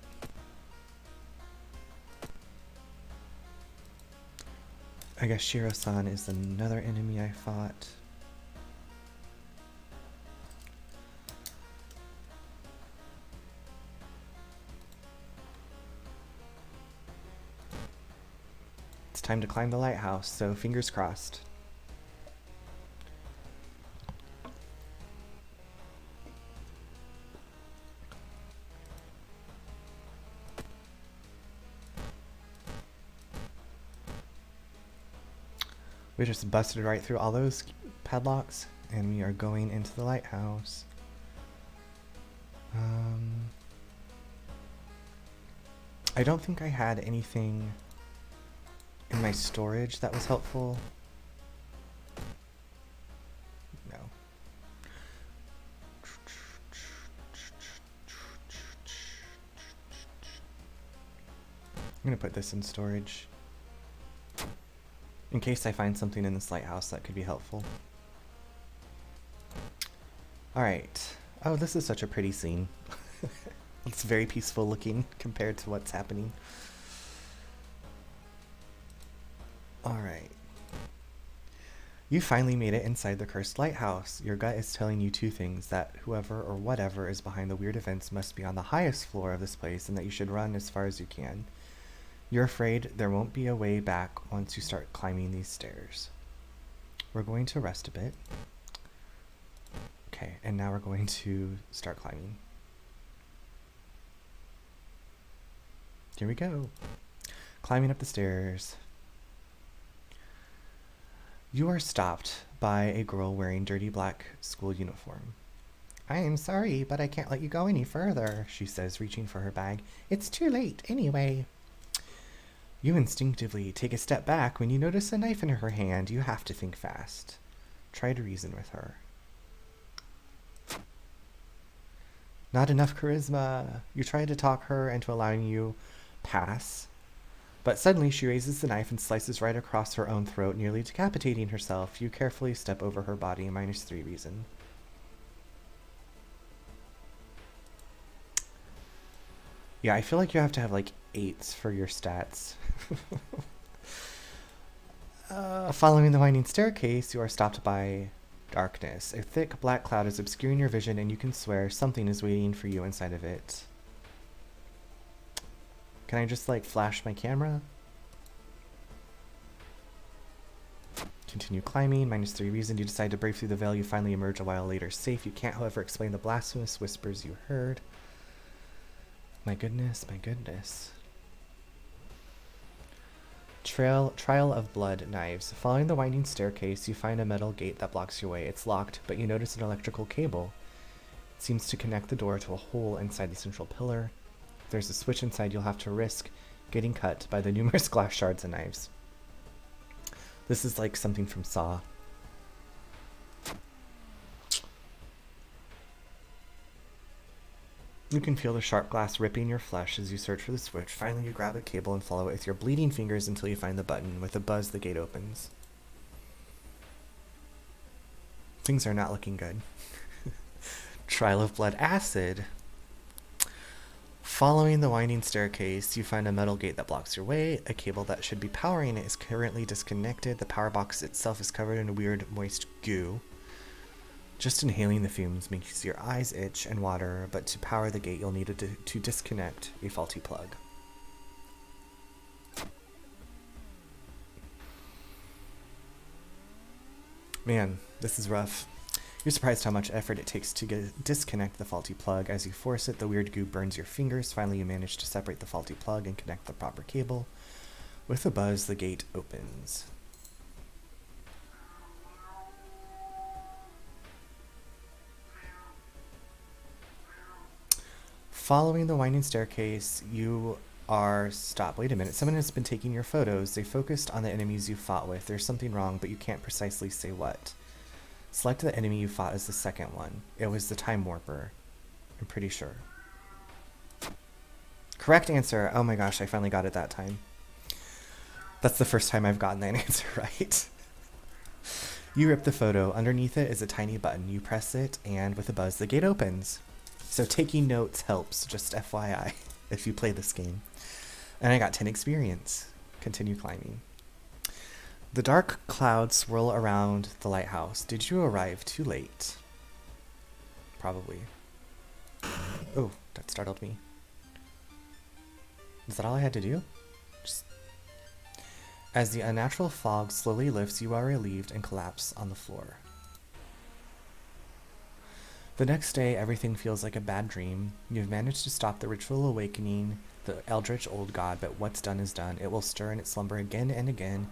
I guess Shiro-san is another enemy I fought. It's time to climb the lighthouse, so fingers crossed. We just busted right through all those padlocks, and we are going into the lighthouse. I don't think I had anything in my storage that was helpful. No. I'm gonna put this in storage, in case I find something in this lighthouse that could be helpful. Alright. Oh, this is such a pretty scene. It's very peaceful looking compared to what's happening. Alright. You finally made it inside the cursed lighthouse. Your gut is telling you two things: that whoever or whatever is behind the weird events must be on the highest floor of this place, and that you should run as far as you can. You're afraid there won't be a way back once you start climbing these stairs. We're going to rest a bit. Okay, and now we're going to start climbing. Here we go. Climbing up the stairs. You are stopped by a girl wearing dirty black school uniform. I am sorry, but I can't let you go any further, she says, reaching for her bag. It's too late anyway. You instinctively take a step back when you notice a knife in her hand. You have to think fast. Try to reason with her. Not enough charisma. You try to talk her into allowing you pass, but suddenly she raises the knife and slices right across her own throat, nearly decapitating herself. You carefully step over her body, -3 reason. Yeah, I feel like you have to have like 8s for your stats. Following the winding staircase, you are stopped by darkness. A thick black cloud is obscuring your vision, and you can swear something is waiting for you inside of it. Can I just like flash my camera? Continue climbing, -3 reason. You decide to break through the veil. You finally emerge a while later safe. You can't, however, explain the blasphemous whispers you heard. My goodness, my goodness. Trial of blood knives. Following the winding staircase, you find a metal gate that blocks your way. It's locked, but you notice an electrical cable. It seems to connect the door to a hole inside the central pillar. If there's a switch inside, you'll have to risk getting cut by the numerous glass shards and knives. This is like something from Saw. You can feel the sharp glass ripping your flesh as you search for the switch. Finally, you grab a cable and follow it with your bleeding fingers until you find the button. With a buzz, the gate opens. Things are not looking good. Trial of blood acid. Following the winding staircase, you find a metal gate that blocks your way. A cable that should be powering it is currently disconnected. The power box itself is covered in a weird, moist goo. Just inhaling the fumes makes your eyes itch and water, but to power the gate, you'll need to disconnect a faulty plug. Man, this is rough. You're surprised how much effort it takes to disconnect the faulty plug. As you force it, the weird goo burns your fingers. Finally, you manage to separate the faulty plug and connect the proper cable. With a buzz, the gate opens. Following the winding staircase, you are stopped. Wait a minute, someone has been taking your photos. They focused on the enemies you fought with. There's something wrong, but you can't precisely say what. Select the enemy you fought as the second one. It was the Time Warper. I'm pretty sure. Correct answer. Oh my gosh, I finally got it that time. That's the first time I've gotten that answer right. You rip the photo. Underneath it is a tiny button. You press it, and with a buzz, the gate opens. So taking notes helps, just FYI, if you play this game. And I got 10 experience. Continue climbing. The dark clouds swirl around the lighthouse. Did you arrive too late? Probably. Oh, that startled me. Is that all I had to do? As the unnatural fog slowly lifts, you are relieved and collapse on the floor. The next day, everything feels like a bad dream. You've managed to stop the ritual awakening, the eldritch old god, but what's done is done. It will stir in its slumber again and again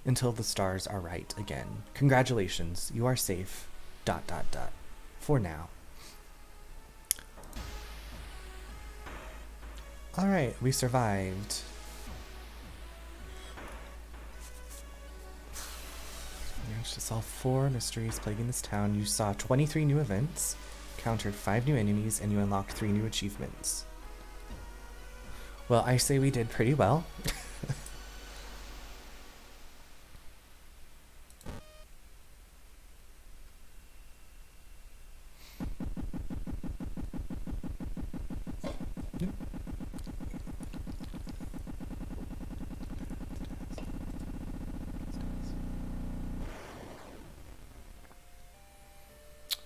until the stars are right again. Congratulations, you are safe. ... For now. Alright, we survived. Managed to solve 4 mysteries plaguing this town. You saw 23 new events, countered 5 new enemies, and you unlocked 3 new achievements. Well, I say we did pretty well.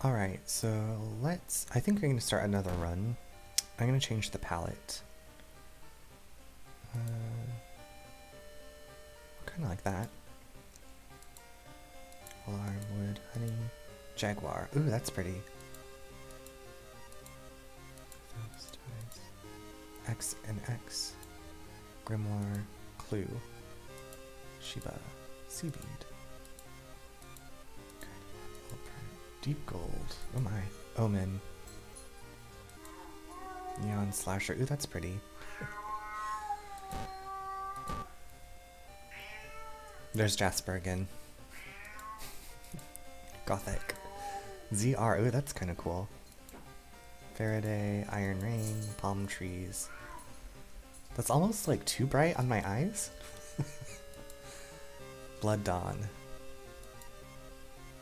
Alright, so I think we're going to start another run. I'm going to change the palette. Kind of like that. Alarm, wood, honey, jaguar. Ooh, that's pretty. X and X. Grimoire, clue. Shiba, seaweed. Deep gold. Oh my. Omen. Neon slasher. Ooh, that's pretty. There's Jasper again. Gothic. ZR. Ooh, that's kind of cool. Faraday, Iron Rain, palm trees. That's almost like too bright on my eyes. Blood Dawn.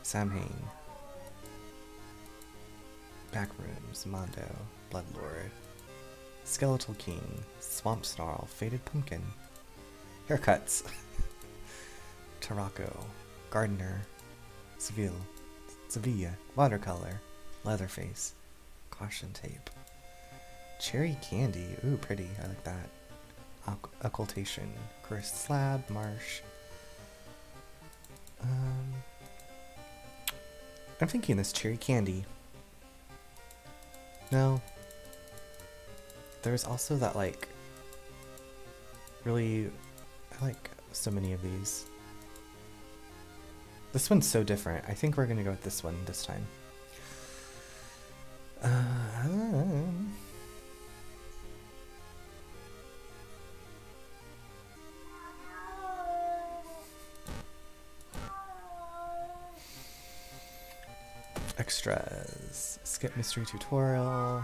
Samhain. Backrooms, Mondo, Bloodlord, Skeletal King, Swamp Snarl, Faded Pumpkin, Haircuts, Tarako, Gardener, Sevilla, Watercolor, Leatherface, Caution Tape, Cherry Candy, ooh pretty, I like that, Occultation, Cursed Slab, Marsh, I'm thinking this Cherry Candy. No. There's also that, like, really, I like so many of these. This one's so different. I think we're gonna go with this one this time. Extras. Skip mystery tutorial.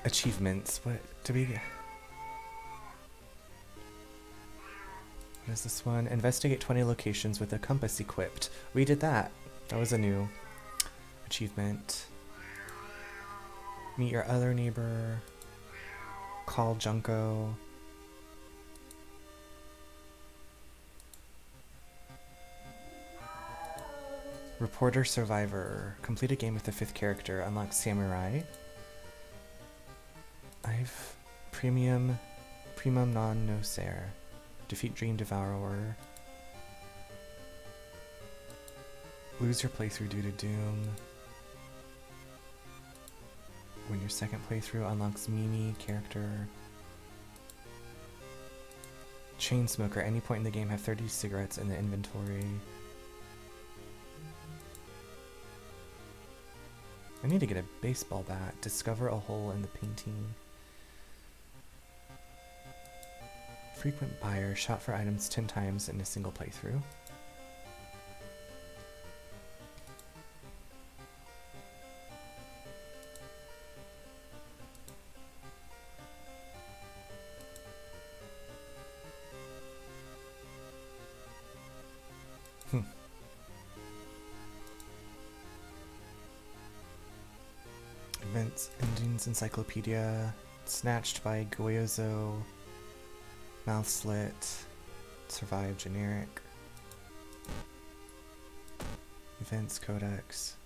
Achievements. What do we get? What is this one? Investigate 20 locations with a compass equipped. We did that. That was a new achievement. Meet your other neighbor. Call Junko. Reporter Survivor. Complete a game with the 5th character. Unlock Samurai. I've Primum non nocere. Defeat Dream Devourer. Lose your playthrough due to Doom. When your second playthrough unlocks Mimi character. Chain smoker. Any point in the game have 30 cigarettes in the inventory. I need to get a baseball bat. Discover a hole in the painting. Frequent buyer. Shop for items 10 times in a single playthrough. Events, Endings Encyclopedia, Snatched by Goyozo, Mouth Slit, Survive Generic, Events Codex.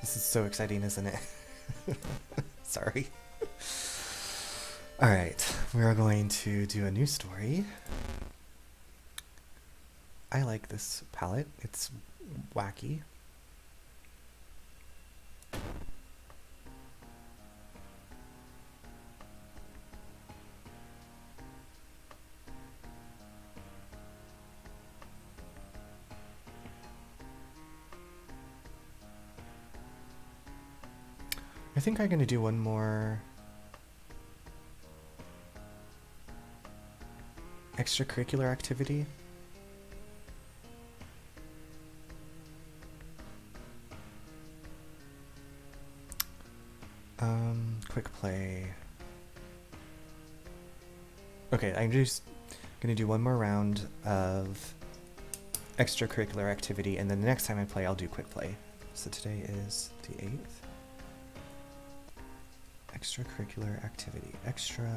This is so exciting, isn't it? Sorry. Alright, we are going to do a new story. I like this palette, it's wacky. I think I'm going to do one more extracurricular activity. Quick play. Okay, I'm just going to do one more round of extracurricular activity, and then the next time I play, I'll do quick play. So today is the 8th. Extracurricular activity. Extra.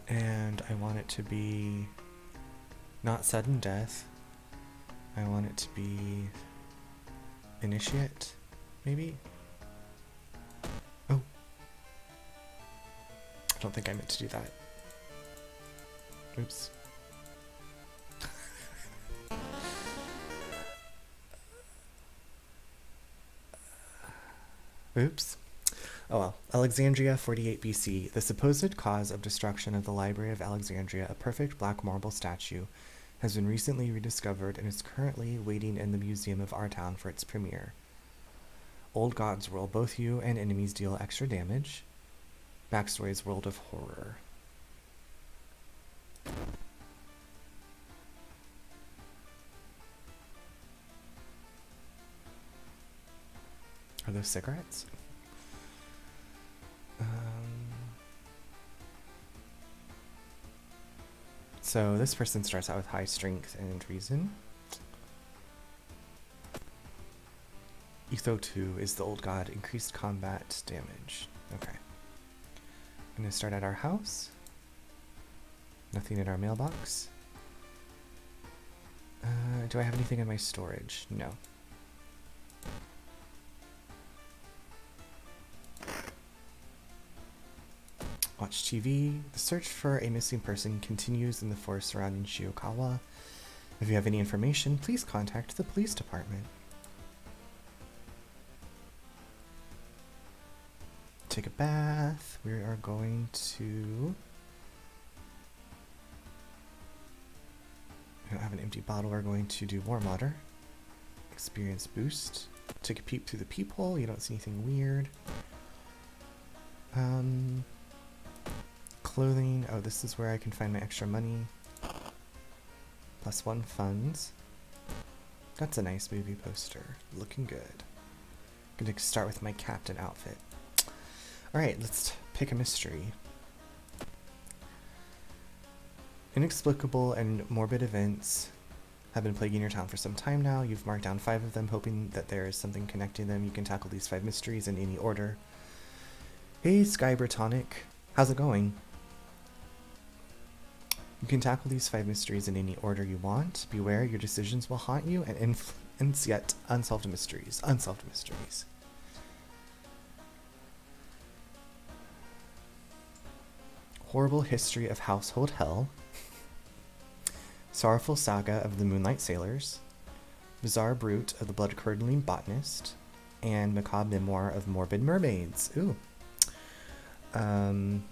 And I want it to be not sudden death. I want it to be initiate, maybe? Oh. I don't think I meant to do that. Oops. Oops. Oh well. Alexandria, 48 BC. The supposed cause of destruction of the Library of Alexandria, a perfect black marble statue, has been recently rediscovered and is currently waiting in the Museum of our town for its premiere. Old Gods World. Both you and enemies deal extra damage. Backstory's World of Horror. Are those cigarettes? So this person starts out with high strength and reason. Etho 2 is the old god, increased combat damage. Okay. I'm gonna start at our house. Nothing in our mailbox. Do I have anything in my storage? No. Watch TV. The search for a missing person continues in the forest surrounding Shiokawa. If you have any information, please contact the police department. Take a bath. We are going to... I don't have an empty bottle. We're going to do warm water. Experience boost. Take a peep through the peephole. You don't see anything weird. Clothing. Oh, this is where I can find my extra money. +1 funds. That's a nice movie poster. Looking good. Gonna start with my captain outfit. Alright, let's pick a mystery. Inexplicable and morbid events have been plaguing your town for some time now. You've marked down 5 of them, hoping that there is something connecting them. You can tackle these 5 mysteries in any order. Hey, Sky Britonic. How's it going? You can tackle these 5 mysteries in any order you want. Beware, your decisions will haunt you and influence yet unsolved mysteries. Unsolved mysteries. Horrible history of household hell. Sorrowful saga of the Moonlight Sailors. Bizarre brute of the blood-curdling botanist. And macabre memoir of morbid mermaids. Ooh. I've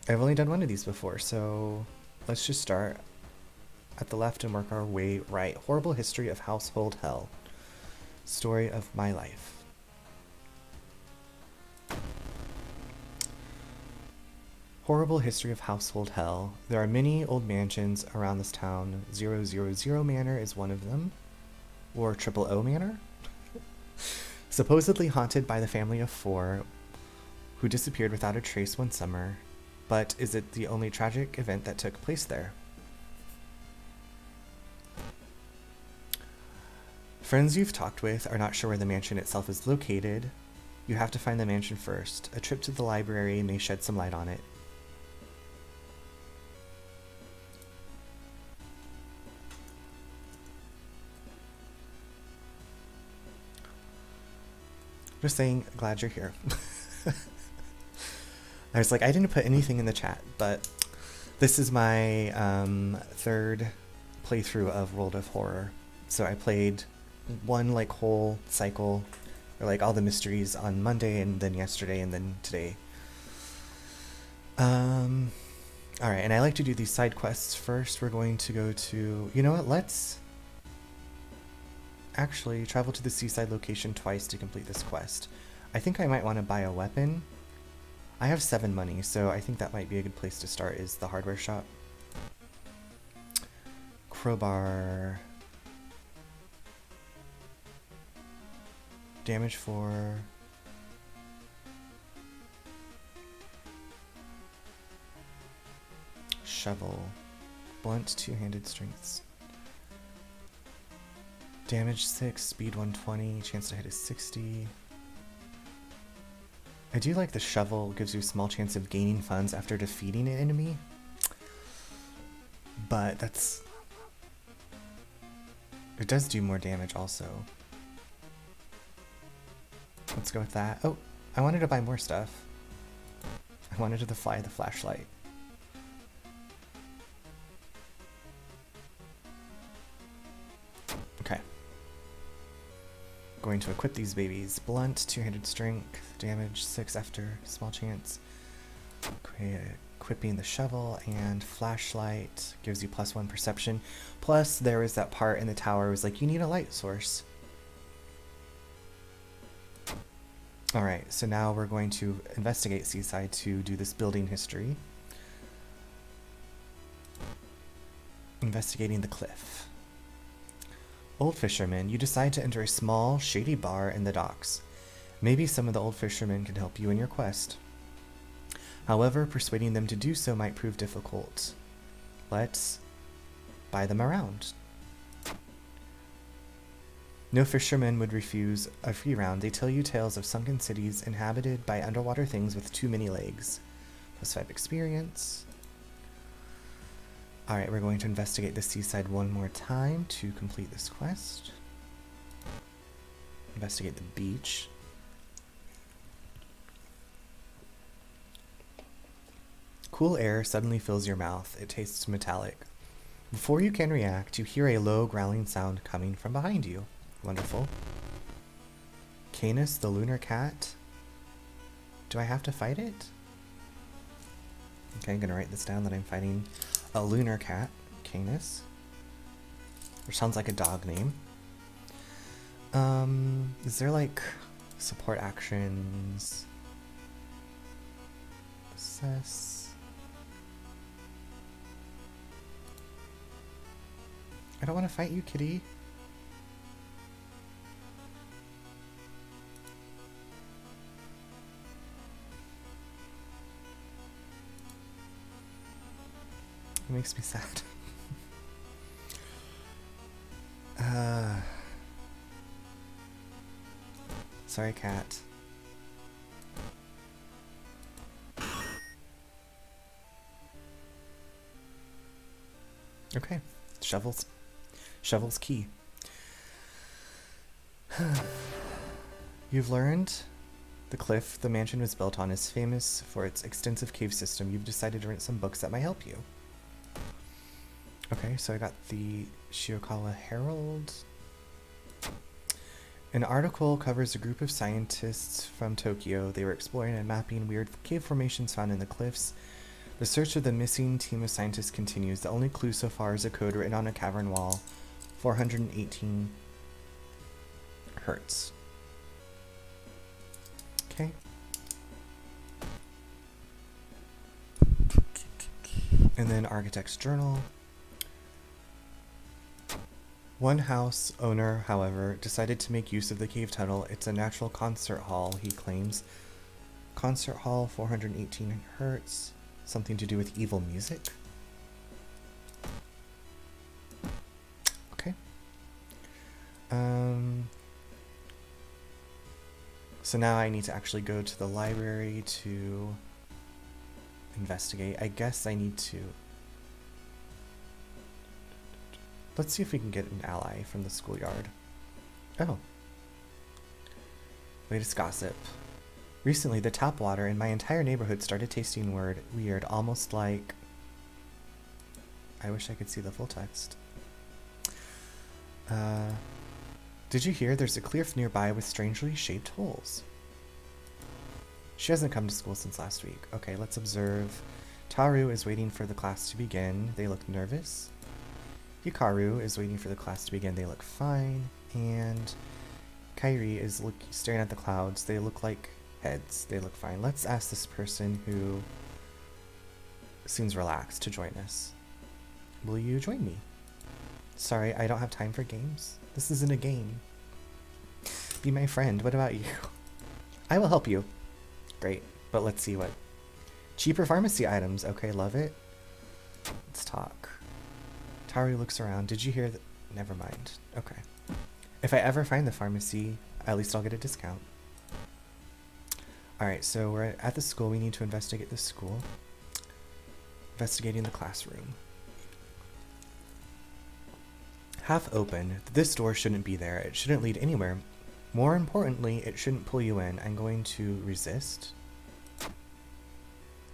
only done one of these before, so let's just start at the left and work our way right. Horrible history of household hell. Story of my life. Horrible history of household hell. There are many old mansions around this town. 000 Manor is one of them. Or 000 Manor? Supposedly haunted by the family of 4 who disappeared without a trace one summer. But is it the only tragic event that took place there? Friends you've talked with are not sure where the mansion itself is located. You have to find the mansion first. A trip to the library may shed some light on it. Just saying, glad you're here. I was like, I didn't put anything in the chat, but this is my 3rd playthrough of World of Horror. So I played one like whole cycle, or like all the mysteries on Monday, and then yesterday, and then today. Alright, and I like to do these side quests first. We're going to go to, you know what, let's actually travel to the seaside location twice to complete this quest. I think I might want to buy a weapon. I have 7 money, so I think that might be a good place to start, is the hardware shop. Crowbar. Damage 4. Shovel. Blunt, 2-handed strengths. Damage 6, speed 120, chance to hit is 60. I do like the shovel, gives you a small chance of gaining funds after defeating an enemy. But that's... it does do more damage also. Let's go with that. Oh, I wanted to buy more stuff. I wanted to fly the flashlight. Okay. Going to equip these babies. Blunt, 2-handed strength, damage 6 after, small chance. Equipping the shovel and flashlight gives you +1 perception. Plus, there was that part in the tower, it was like, you need a light source. Alright, so now we're going to investigate Seaside to do this building history. Investigating the cliff. Old fisherman, you decide to enter a small, shady bar in the docks. Maybe some of the old fishermen can help you in your quest. However, persuading them to do so might prove difficult. Let's buy them around. No fisherman would refuse a free round. They tell you tales of sunken cities inhabited by underwater things with too many legs. +5 experience. Alright, we're going to investigate the seaside one more time to complete this quest. Investigate the beach. Cool air suddenly fills your mouth. It tastes metallic. Before you can react, you hear a low growling sound coming from behind you. Wonderful. Canis, the lunar cat. Do I have to fight it? Okay, I'm gonna write this down that I'm fighting a lunar cat, Canis. Which sounds like a dog name. Is there like support actions? Assess. I don't want to fight you, kitty. It makes me sad. Sorry, cat. Okay, shovels. Shovel's key. You've learned the cliff the mansion was built on is famous for its extensive cave system. You've decided to rent some books that might help you. Okay, so I got the Shiokawa Herald. An article covers a group of scientists from Tokyo. They were exploring and mapping weird cave formations found in the cliffs. The search of the missing team of scientists continues. The only clue so far is a code written on a cavern wall. 418 hertz. Okay. And then Architect's Journal. One house owner, however, decided to make use of the cave tunnel. It's a natural concert hall, he claims. Concert hall, 418 hertz. Something to do with evil music? Okay. So now I need to actually go to the library to investigate. I guess I need to... Let's see if we can get an ally from the schoolyard. Oh. Latest gossip. Recently, the tap water in my entire neighborhood started tasting weird, almost like... I wish I could see the full text. Did you hear there's a cliff nearby with strangely shaped holes? She hasn't come to school since last week. Okay, let's observe. Taru is waiting for the class to begin. They look nervous. Hikaru is waiting for the class to begin. They look fine. And Kairi is staring at the clouds. They look like heads. They look fine. Let's ask this person who seems relaxed to join us. Will you join me? Sorry, I don't have time for games. This isn't a game. Be my friend. What about you? I will help you. Great. But let's see what... Cheaper pharmacy items. Okay, love it. Let's talk. Taru looks around. Did you hear that? Never mind. Okay. If I ever find the pharmacy, at least I'll get a discount. Alright, so we're at the school. We need to investigate the school. Investigating the classroom. Half open. This door shouldn't be there. It shouldn't lead anywhere. More importantly, it shouldn't pull you in. I'm going to resist.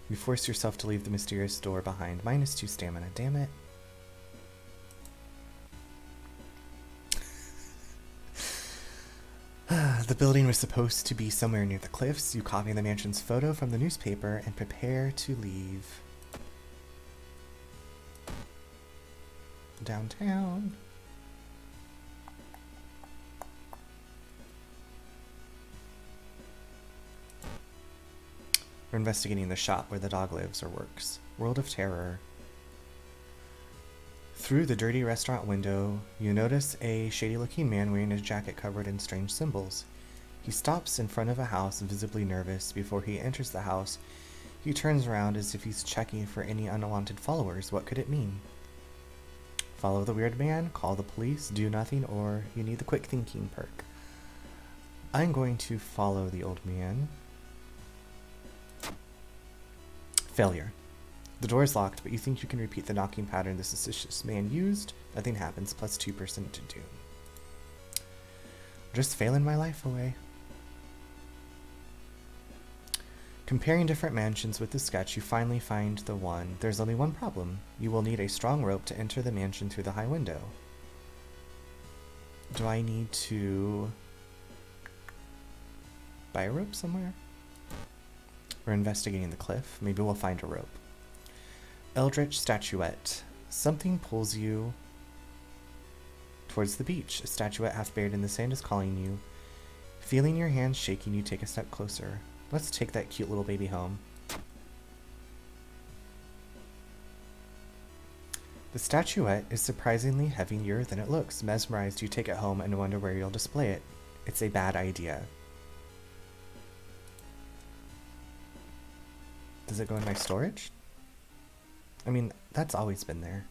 You force yourself to leave the mysterious door behind. -2 stamina. Damn it. The building was supposed to be somewhere near the cliffs. You copy the mansion's photo from the newspaper and prepare to leave. Downtown. We're investigating the shop where the dog lives or works. World of Terror. Through the dirty restaurant window, you notice a shady-looking man wearing a jacket covered in strange symbols. He stops in front of a house, visibly nervous. Before he enters the house, he turns around as if he's checking for any unwanted followers. What could it mean? Follow the weird man, call the police, do nothing, or you need the quick thinking perk. I'm going to follow the old man. Failure. The door is locked, but you think you can repeat the knocking pattern the suspicious man used. Nothing happens, plus 2% to doom. Just failing my life away. Comparing different mansions with the sketch, you finally find the one. There's only one problem. You will need a strong rope to enter the mansion through the high window. Do I need to buy a rope somewhere? We're investigating the cliff. Maybe we'll find a rope. Eldritch statuette. Something pulls you towards the beach. A statuette half buried in the sand is calling you. Feeling your hands shaking, you take a step closer. Let's take that cute little baby home. The statuette is surprisingly heavier than it looks. Mesmerized, you take it home and wonder where you'll display it. It's a bad idea. Does it go in my storage? I mean, that's always been there.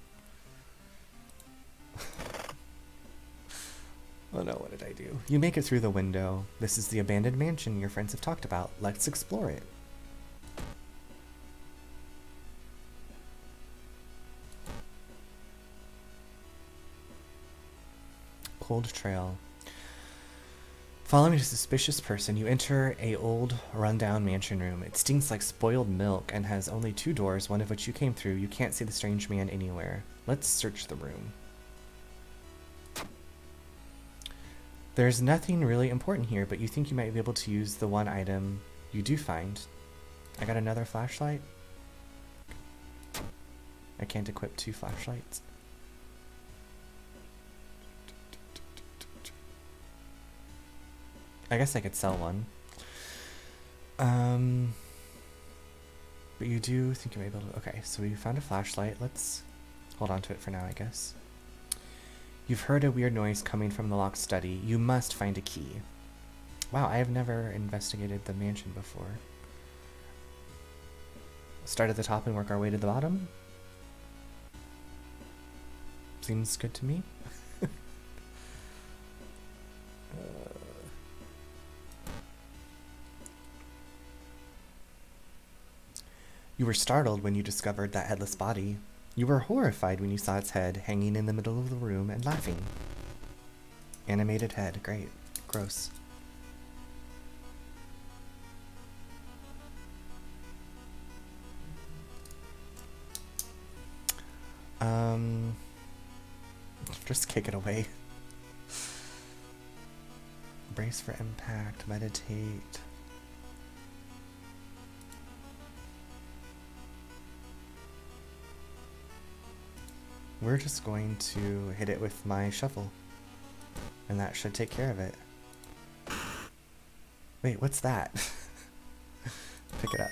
Oh no, what did I do? You make it through the window. This is the abandoned mansion your friends have talked about. Let's explore it. Cold trail. Following a suspicious person, you enter a old, rundown mansion room. It stinks like spoiled milk and has only 2 doors, one of which you came through. You can't see the strange man anywhere. Let's search the room. There's nothing really important here, but you think you might be able to use the one item you do find. I got another flashlight. I can't equip 2 flashlights. I guess I could sell one. But you do think you may be able to... Okay, so we found a flashlight. Let's hold on to it for now, I guess. You've heard a weird noise coming from the locked study. You must find a key. Wow, I have never investigated the mansion before. Start at the top and work our way to the bottom? Seems good to me. You were startled when you discovered that headless body. You were horrified when you saw its head hanging in the middle of the room and laughing. Animated head, great. Gross. Just kick it away. Brace for impact, meditate. We're just going to hit it with my shovel. And that should take care of it. Wait, what's that? Pick it up.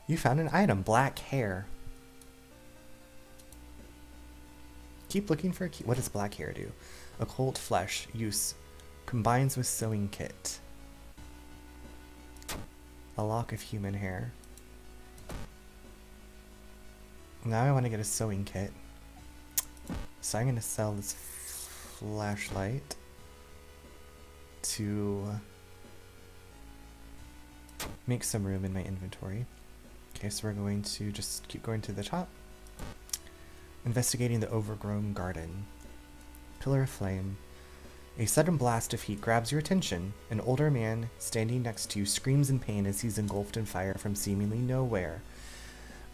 You found an item, black hair. Keep looking for a key. What does black hair do? Occult flesh. Use. Combines with sewing kit. A lock of human hair. Now I want to get a sewing kit. So I'm going to sell this flashlight to make some room in my inventory. Okay, so we're going to just keep going to the top. Investigating the overgrown garden. Pillar of flame. A sudden blast of heat grabs your attention. An older man standing next to you screams in pain as he's engulfed in fire from seemingly nowhere.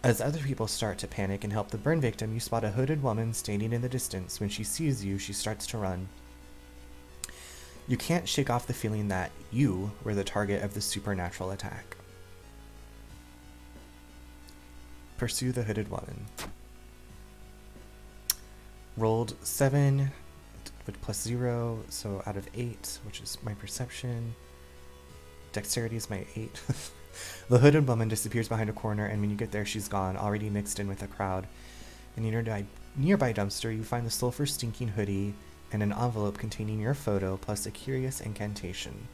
As other people start to panic and help the burn victim, you spot a hooded woman standing in the distance. When she sees you, she starts to run. You can't shake off the feeling that you were the target of the supernatural attack. Pursue the hooded woman. Rolled 7 with plus 0, so out of 8, which is my perception. Dexterity is my 8. The hooded woman disappears behind a corner, and when you get there, she's gone, already mixed in with the crowd. In a nearby dumpster, you find the sulfur-stinking hoodie and an envelope containing your photo, plus a curious incantation.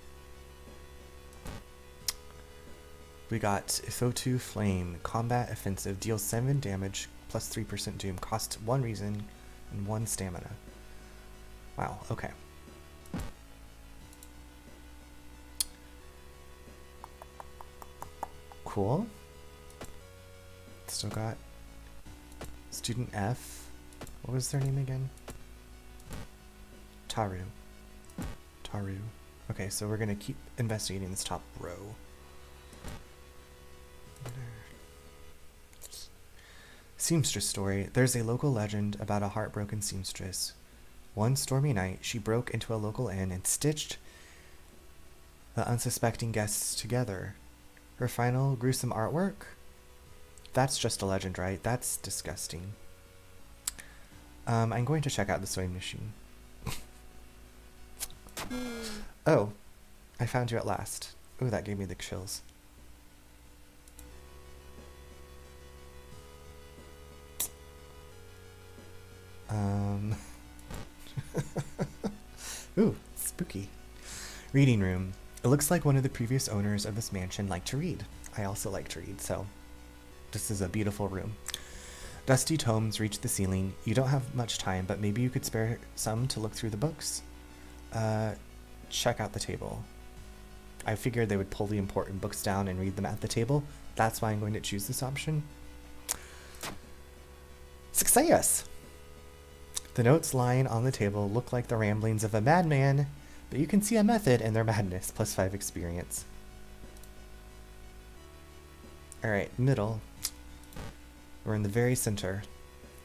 We got Fotu Flame, combat offensive, deals 7 damage, plus 3% doom, costs 1 reason and 1 stamina. Wow, okay. Cool. Still got student F. What was their name again? Taru. Taru. Okay, so we're gonna keep investigating this top row. Seamstress story. There's a local legend about a heartbroken seamstress. One stormy night, she broke into a local inn and stitched the unsuspecting guests together. Her final gruesome artwork? That's just a legend, right? That's disgusting. I'm going to check out the sewing machine. Oh, I found you at last. Ooh, that gave me the chills. Ooh, spooky. Reading room. It looks like one of the previous owners of this mansion liked to read. I also like to read, so this is a beautiful room. Dusty tomes reach the ceiling. You don't have much time, but maybe you could spare some to look through the books? Check out the table. I figured they would pull the important books down and read them at the table. That's why I'm going to choose this option. Success! The notes lying on the table look like the ramblings of a madman, but you can see a method in their madness, plus 5 experience. Alright, middle. We're in the very center.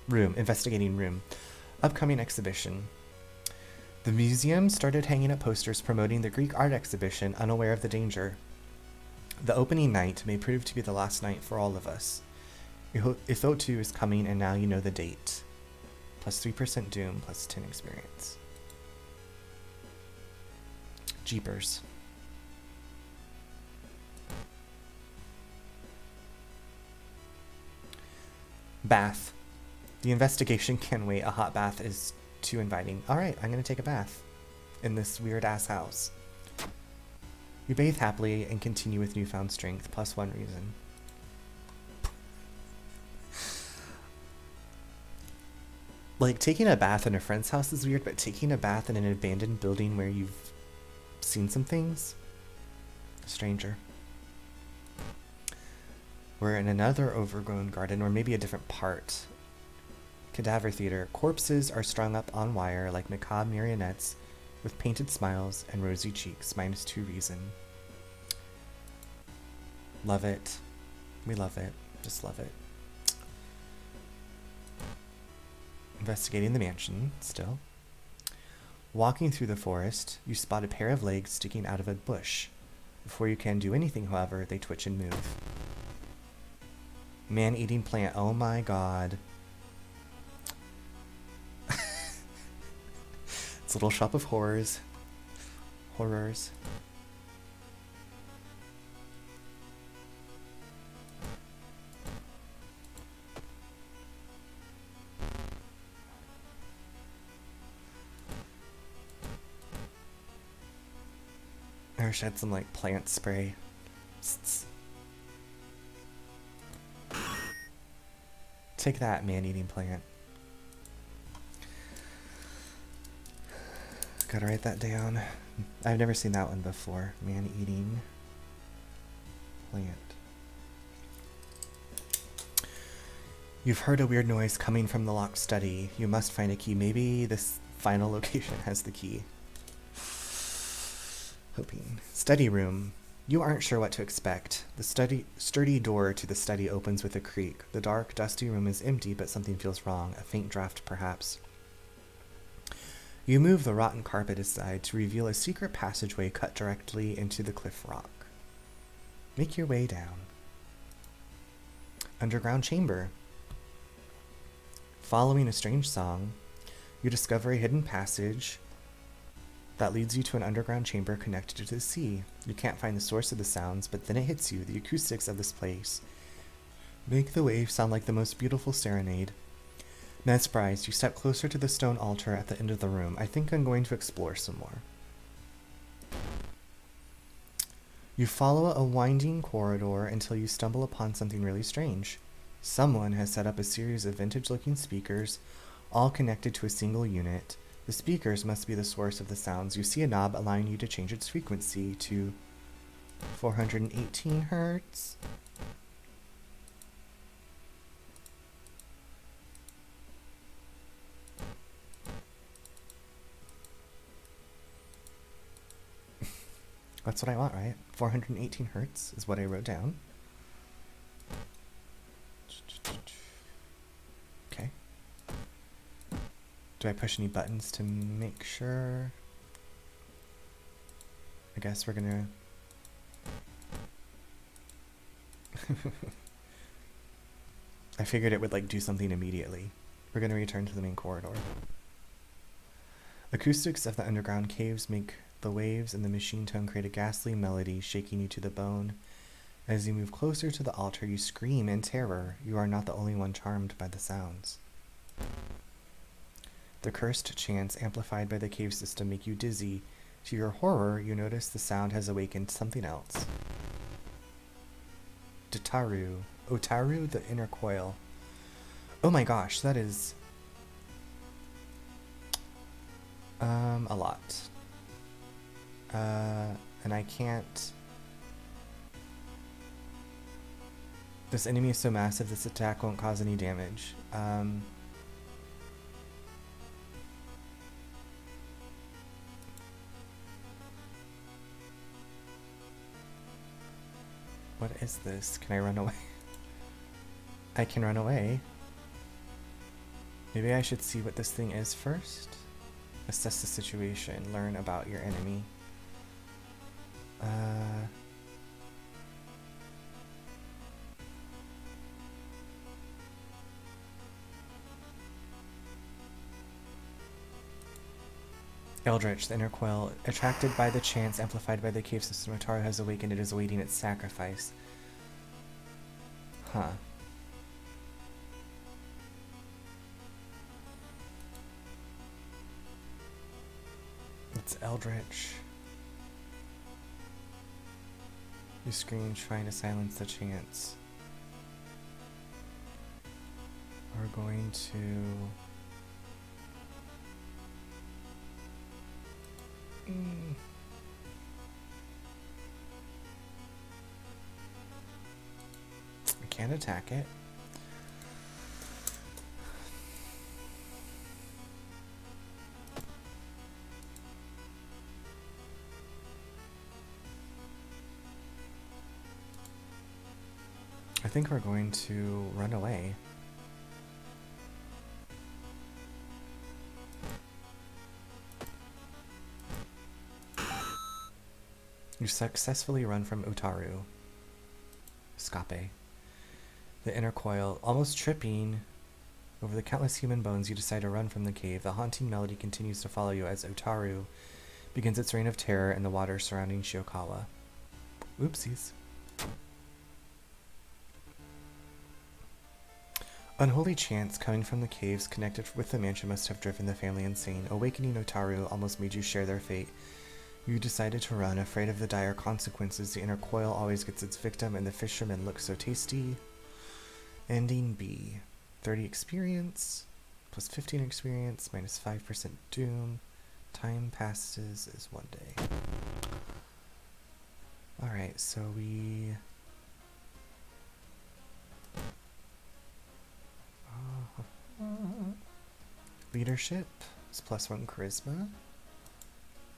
Room, investigating room. Upcoming exhibition. The museum started hanging up posters promoting the Greek art exhibition, unaware of the danger. The opening night may prove to be the last night for all of us. Itho2 is coming, and now you know the date. Plus 3% doom, plus 10 experience. Jeepers. Bath. The investigation can wait. A hot bath is too inviting. Alright, I'm gonna take a bath in this weird-ass house. You bathe happily and continue with newfound strength, plus 1 reason. Like, taking a bath in a friend's house is weird, but taking a bath in an abandoned building where you've seen some things? Stranger. We're in another overgrown garden, or maybe a different part. Cadaver theater. Corpses are strung up on wire like macabre marionettes with painted smiles and rosy cheeks, minus 2 reason. Love it. We love it. Just love it. Investigating the mansion, still. Walking through the forest, you spot a pair of legs sticking out of a bush. Before you can do anything, however, they twitch and move. Man-eating plant. Oh my god. It's a little shop of horrors. Horrors. I wish I had some, like, plant spray. Take that, man-eating plant. Gotta write that down. I've never seen that one before. Man-eating plant. You've heard a weird noise coming from the locked study. You must find a key. Maybe this final location has the key. Hoping. Study room. You aren't sure what to expect. The sturdy door to the study opens with a creak. The dark, dusty room is empty, but something feels wrong. A faint draft, perhaps. You move the rotten carpet aside to reveal a secret passageway cut directly into the cliff rock. Make your way down. Underground chamber. Following a strange song, you discover a hidden passage that leads you to an underground chamber connected to the sea. You can't find the source of the sounds, but then it hits you. The acoustics of this place make the waves sound like the most beautiful serenade. Mesmerized, you step closer to the stone altar at the end of the room. I think I'm going to explore some more. You follow a winding corridor until you stumble upon something really strange. Someone has set up a series of vintage-looking speakers, all connected to a single unit. The speakers must be the source of the sounds. You see a knob allowing you to change its frequency to 418 hertz. That's what I want, right? 418 hertz is what I wrote down. Okay. Do I push any buttons to make sure? I guess we're gonna... I figured it would, like, do something immediately. We're gonna return to the main corridor. Acoustics of the underground caves make the waves and the machine tone create a ghastly melody, shaking you to the bone. As you move closer to the altar, you scream in terror. You are not the only one charmed by the sounds. The cursed chants, amplified by the cave system, make you dizzy. To your horror, you notice the sound has awakened something else. Otaru, the inner coil. Oh my gosh, that is a lot. And I can't. This enemy is so massive, this attack won't cause any damage. What is this? Can I run away? I can run away. Maybe I should see what this thing is first. Assess the situation. Learn about your enemy. Eldritch, the inner coil, attracted by the chants amplified by the cave system, Otaru has awakened. It is awaiting its sacrifice. Huh. It's Eldritch. You scream, trying to silence the chants. We're going to... I can't attack it. I think we're going to run away. You successfully run from Otaru. Escape. The inner coil, almost tripping over the countless human bones, you decide to run from the cave. The haunting melody continues to follow you as Otaru begins its reign of terror in the water surrounding Shiokawa. Oopsies. Unholy chants coming from the caves connected with the mansion must have driven the family insane. Awakening Otaru almost made you share their fate. You decided to run, afraid of the dire consequences. The inner coil always gets its victim, and the fisherman looks so tasty. Ending B. 30 experience, plus 15 experience, minus 5% doom. Time passes is 1 day. Alright, so we... Leadership is plus 1 charisma.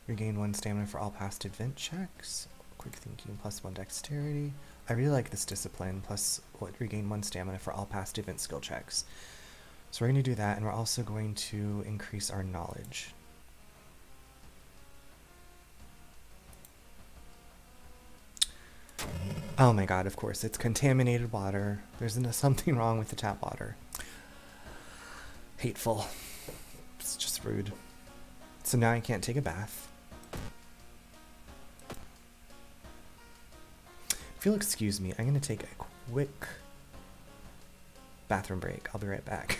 Regain 1 stamina for all past event checks. Quick thinking plus 1 dexterity. I really like this discipline, plus regain 1 stamina for all past event skill checks. So we're going to do that, and we're also going to increase our knowledge. Oh my god, of course, it's contaminated water. There's something wrong with the tap water. Hateful. It's just rude. So now I can't take a bath. If you'll excuse me, I'm going to take a quick bathroom break. I'll be right back.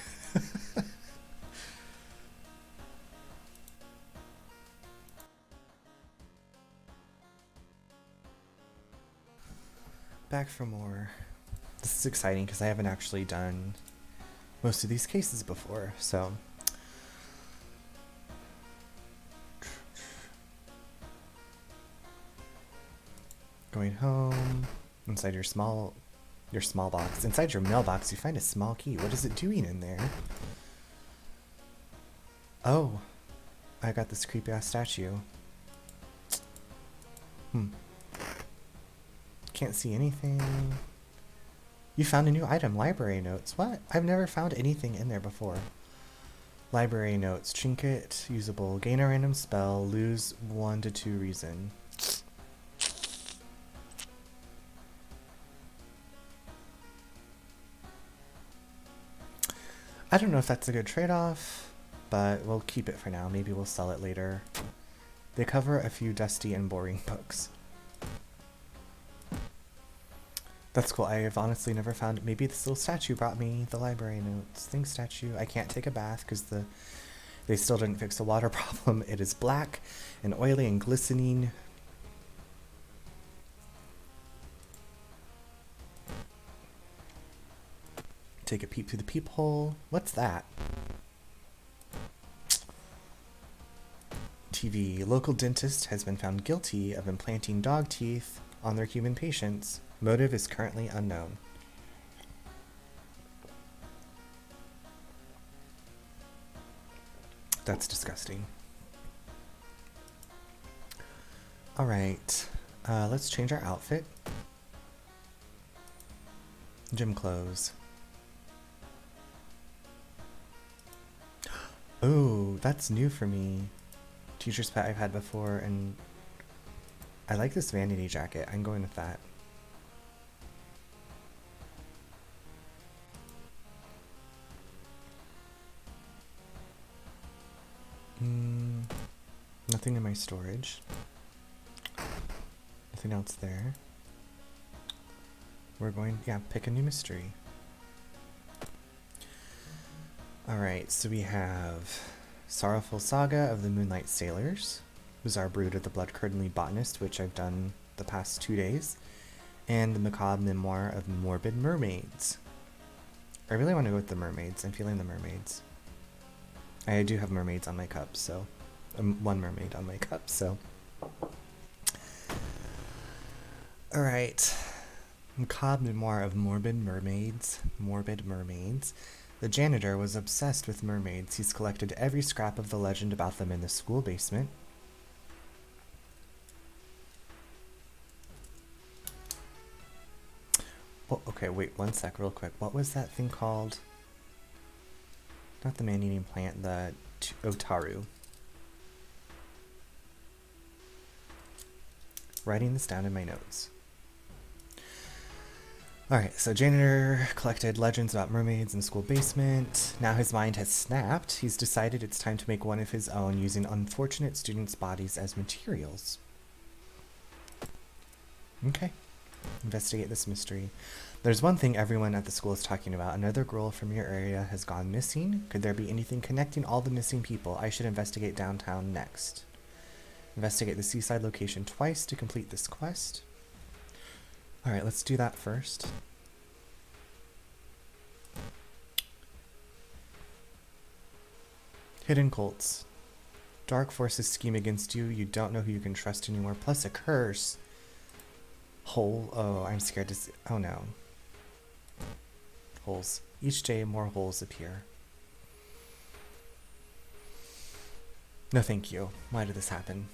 Back for more. This is exciting because I haven't actually done most of these cases before, so... Going home, inside your small box. Inside your mailbox, you find a small key. What is it doing in there? Oh, I got this creepy ass statue. Can't see anything. You found a new item, library notes. What? I've never found anything in there before. Library notes, trinket, usable, gain a random spell, lose 1 to 2 reason. I don't know if that's a good trade-off, but we'll keep it for now. Maybe we'll sell it later. They cover a few dusty and boring books. That's cool. I have honestly never found... Maybe this little statue brought me the library notes. Thanks, statue. I can't take a bath because they still didn't fix the water problem. It is black and oily and glistening. Take a peep through the peephole. What's that? TV. Local dentist has been found guilty of implanting dog teeth on their human patients. Motive is currently unknown. That's disgusting. Alright. Let's change our outfit. Gym clothes. Oh, that's new for me. Teacher's pet I've had before, and I like this vanity jacket. I'm going with that. Nothing in my storage. Nothing else there. We're going, yeah, pick a new mystery. Alright, so we have Sorrowful Saga of the Moonlight Sailors, Bizarre Brood of the Blood-Curdling Botanist, which I've done the past 2 days, and the Macabre Memoir of Morbid Mermaids. I really want to go with the mermaids. I'm feeling the mermaids. I do have mermaids on my cup, so... one mermaid on my cup, so... Alright. Macabre Memoir of Morbid Mermaids. Morbid Mermaids. The janitor was obsessed with mermaids. He's collected every scrap of the legend about them in the school basement. Oh, okay, wait, one sec, real quick. What was that thing called? Not the man-eating plant, the otaru. Writing this down in my notes. Alright, so janitor collected legends about mermaids in the school basement. Now his mind has snapped. He's decided it's time to make one of his own using unfortunate students' bodies as materials. Okay. Investigate this mystery. There's one thing everyone at the school is talking about. Another girl from your area has gone missing. Could there be anything connecting all the missing people? I should investigate downtown next. Investigate the seaside location twice to complete this quest. Alright, let's do that first. Hidden cults. Dark forces scheme against you. You don't know who you can trust anymore. Plus a curse. Hole. Oh, I'm scared to see. Oh no. Holes. Each day more holes appear. No thank you. Why did this happen?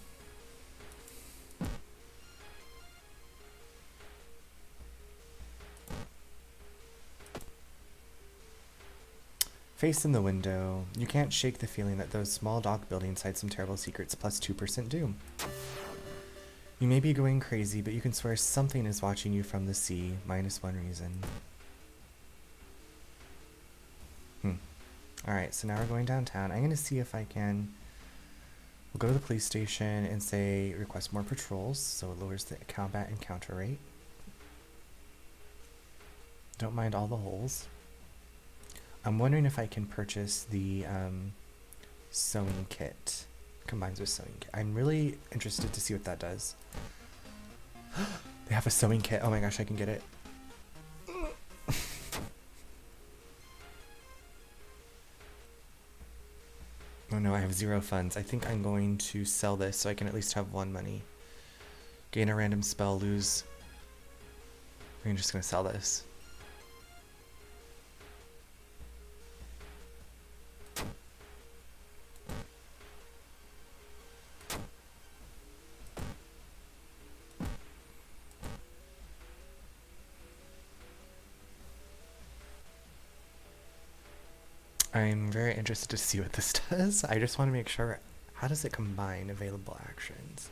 Face in the window. You can't shake the feeling that those small dock buildings hide some terrible secrets, plus 2% doom. You may be going crazy, but you can swear something is watching you from the sea, -1 reason. Alright, so now we're going downtown. I'm going to see if I can... We'll go to the police station and say request more patrols, so it lowers the combat encounter rate. Don't mind all the holes. I'm wondering if I can purchase the sewing kit. Combines with sewing kit. I'm really interested to see what that does. They have a sewing kit. Oh my gosh, I can get it. Oh no, I have 0 funds. I think I'm going to sell this so I can at least have 1 money. Gain a random spell, lose. I'm just going to sell this. I'm very interested to see what this does. I just want to make sure, how does it combine available actions?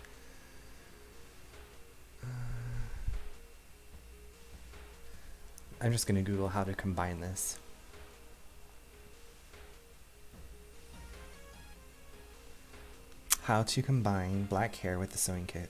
I'm just going to Google how to combine this. How to combine black hair with the sewing kit.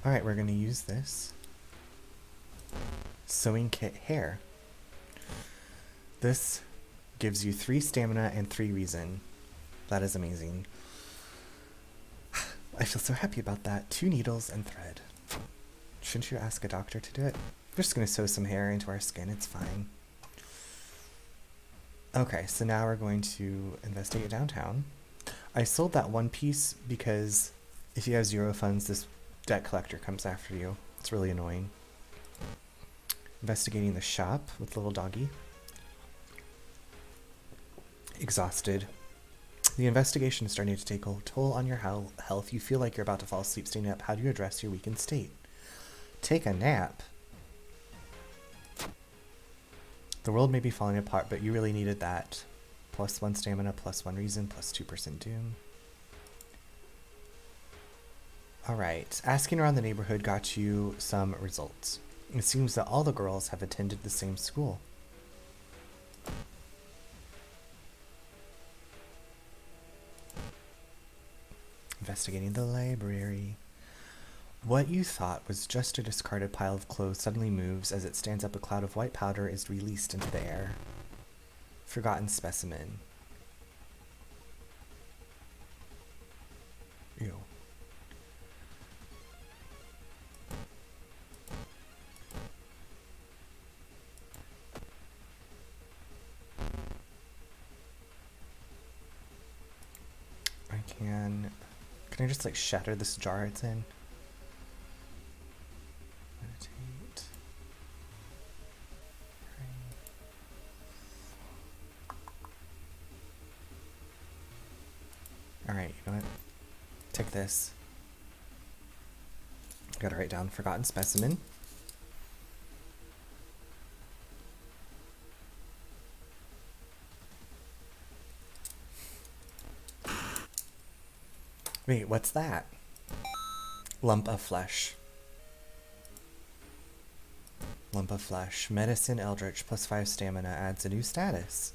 Alright, we're going to use this sewing kit hair. This gives you 3 stamina and 3 reason. That is amazing. I feel so happy about that. 2 needles and thread. Shouldn't you ask a doctor to do it? We're just going to sew some hair into our skin. It's fine. Okay, so now we're going to investigate downtown. I sold that one piece because if you have 0 funds, this debt collector comes after you. It's really annoying. Investigating the shop with little doggy. Exhausted. The investigation is starting to take a toll on your health. You feel like you're about to fall asleep. Staying up. How do you address your weakened state? Take a nap. The world may be falling apart, but you really needed that. +1 stamina, +1 reason, +2% doom. Alright, asking around the neighborhood got you some results. It seems that all the girls have attended the same school. Investigating the library. What you thought was just a discarded pile of clothes suddenly moves. As it stands up, a cloud of white powder is released into the air. Forgotten specimen. Ew. Can I just like shatter this jar it's in? Meditate. Alright, you know what? Take this. Gotta write down forgotten specimen. Wait, what's that? Lump of flesh. Lump of flesh. Medicine Eldritch +5 stamina adds a new status.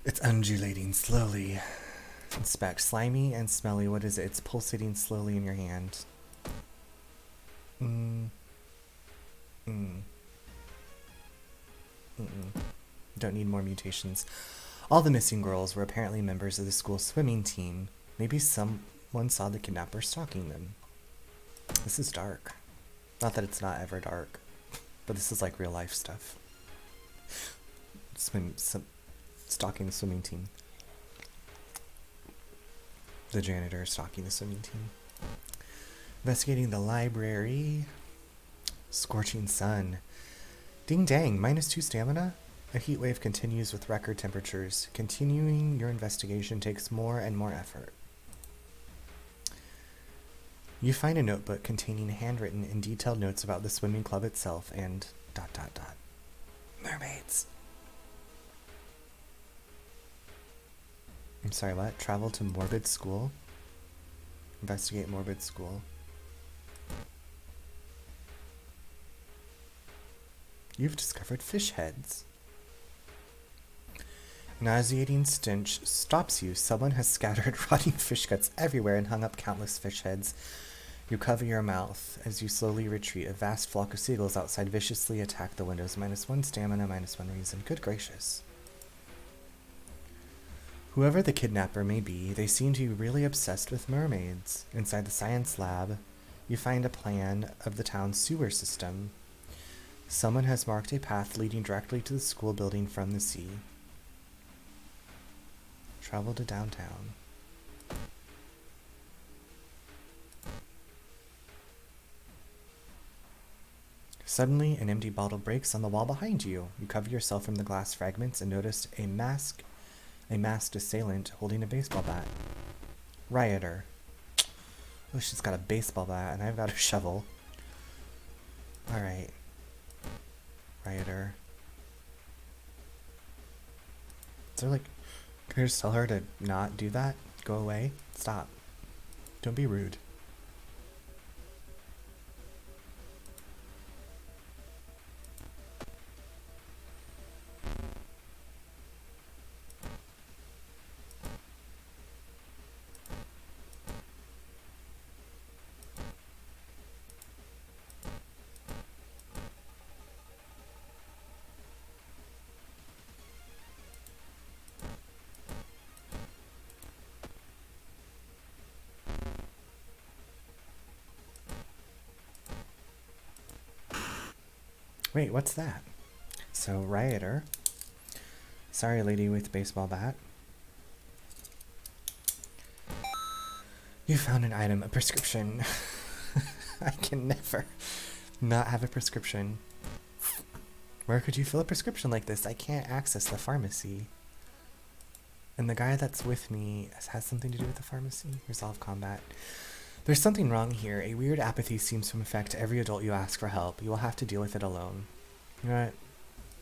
It's undulating slowly. Inspect. Slimy and smelly. What is it? It's pulsating slowly in your hand. Don't need more mutations. All the missing girls were apparently members of the school swimming team. Maybe someone saw the kidnapper stalking them. This is dark. Not that it's not ever dark, but this is like real life stuff. Stalking the swimming team. The janitor stalking the swimming team. Investigating the library. Scorching sun. Ding dang, -2 stamina? A heat wave continues with record temperatures. Continuing your investigation takes more and more effort. You find a notebook containing handwritten and detailed notes about the swimming club itself and ... Mermaids. I'm sorry, what? Travel to Morbid School? Investigate Morbid School. You've discovered fish heads. Nauseating stench stops you. Someone has scattered rotting fish guts everywhere and hung up countless fish heads. You cover your mouth. As you slowly retreat, a vast flock of seagulls outside viciously attack the windows. -1 stamina, -1 reason. Good gracious. Whoever the kidnapper may be, they seem to be really obsessed with mermaids. Inside the science lab, you find a plan of the town's sewer system. Someone has marked a path leading directly to the school building from the sea. Travel to downtown. Suddenly, an empty bottle breaks on the wall behind you. You cover yourself from the glass fragments and notice a masked assailant holding a baseball bat. Rioter. Oh, she's got a baseball bat and I've got a shovel. Alright. Rioter. Is there like... Can I just tell her to not do that? Go away? Stop. Don't be rude. Wait, what's that? So, rioter. Sorry, lady with baseball bat. You found an item, a prescription. I can never not have a prescription. Where could you fill a prescription like this? I can't access the pharmacy. And the guy that's with me has something to do with the pharmacy? Resolve combat. There's something wrong here. A weird apathy seems to affect every adult you ask for help. You will have to deal with it alone. You know what?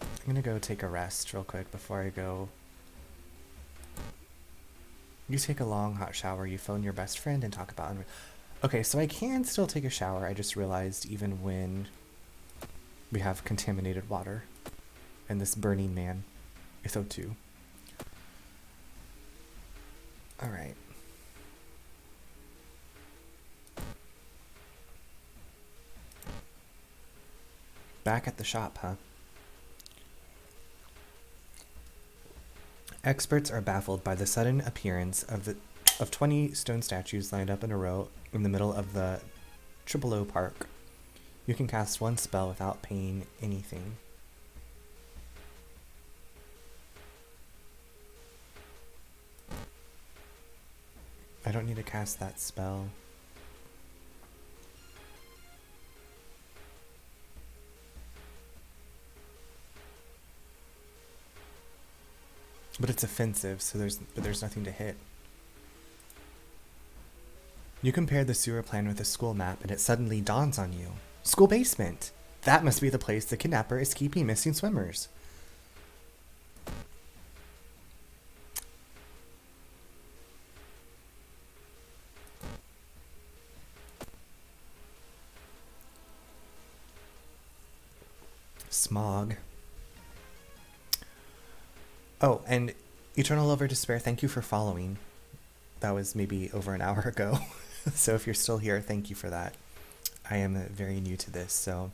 I'm gonna go take a rest real quick before I go. You take a long hot shower, you phone your best friend and talk about... Okay, so I can still take a shower. I just realized even when we have contaminated water and this burning man is O2. Alright. Back at the shop, huh? Experts are baffled by the sudden appearance of 20 stone statues lined up in a row in the middle of the Triple O Park. You can cast one spell without paying anything. I don't need to cast that spell. But it's offensive, so there's nothing to hit. You compare the sewer plan with a school map, and it suddenly dawns on you. School basement! That must be the place the kidnapper is keeping missing swimmers. Smog. Oh, and Eternal Lover Despair, thank you for following. That was maybe over an hour ago. So if you're still here, thank you for that. I am very new to this, so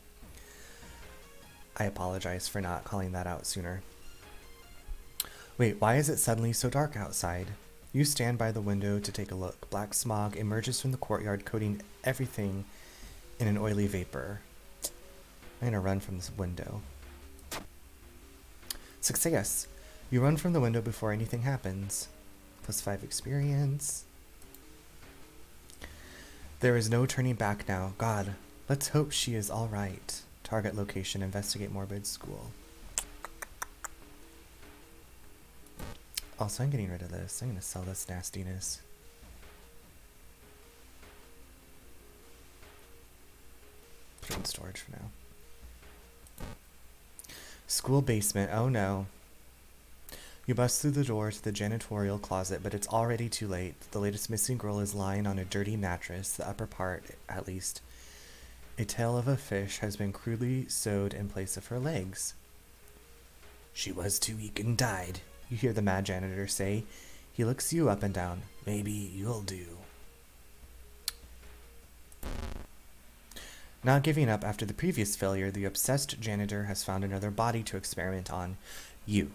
I apologize for not calling that out sooner. Wait, why is it suddenly so dark outside? You stand by the window to take a look. Black smog emerges from the courtyard, coating everything in an oily vapor. I'm gonna run from this window. Success! You run from the window before anything happens. +5 experience. There is no turning back now. God, let's hope she is alright. Target location, investigate morbid school. Also, I'm getting rid of this. I'm gonna sell this nastiness. Put it in storage for now. School basement, oh no. You bust through the door to the janitorial closet, but it's already too late. The latest missing girl is lying on a dirty mattress, the upper part, at least. A tail of a fish has been crudely sewed in place of her legs. She was too weak and died, you hear the mad janitor say. He looks you up and down. Maybe you'll do. Not giving up after the previous failure, the obsessed janitor has found another body to experiment on. You.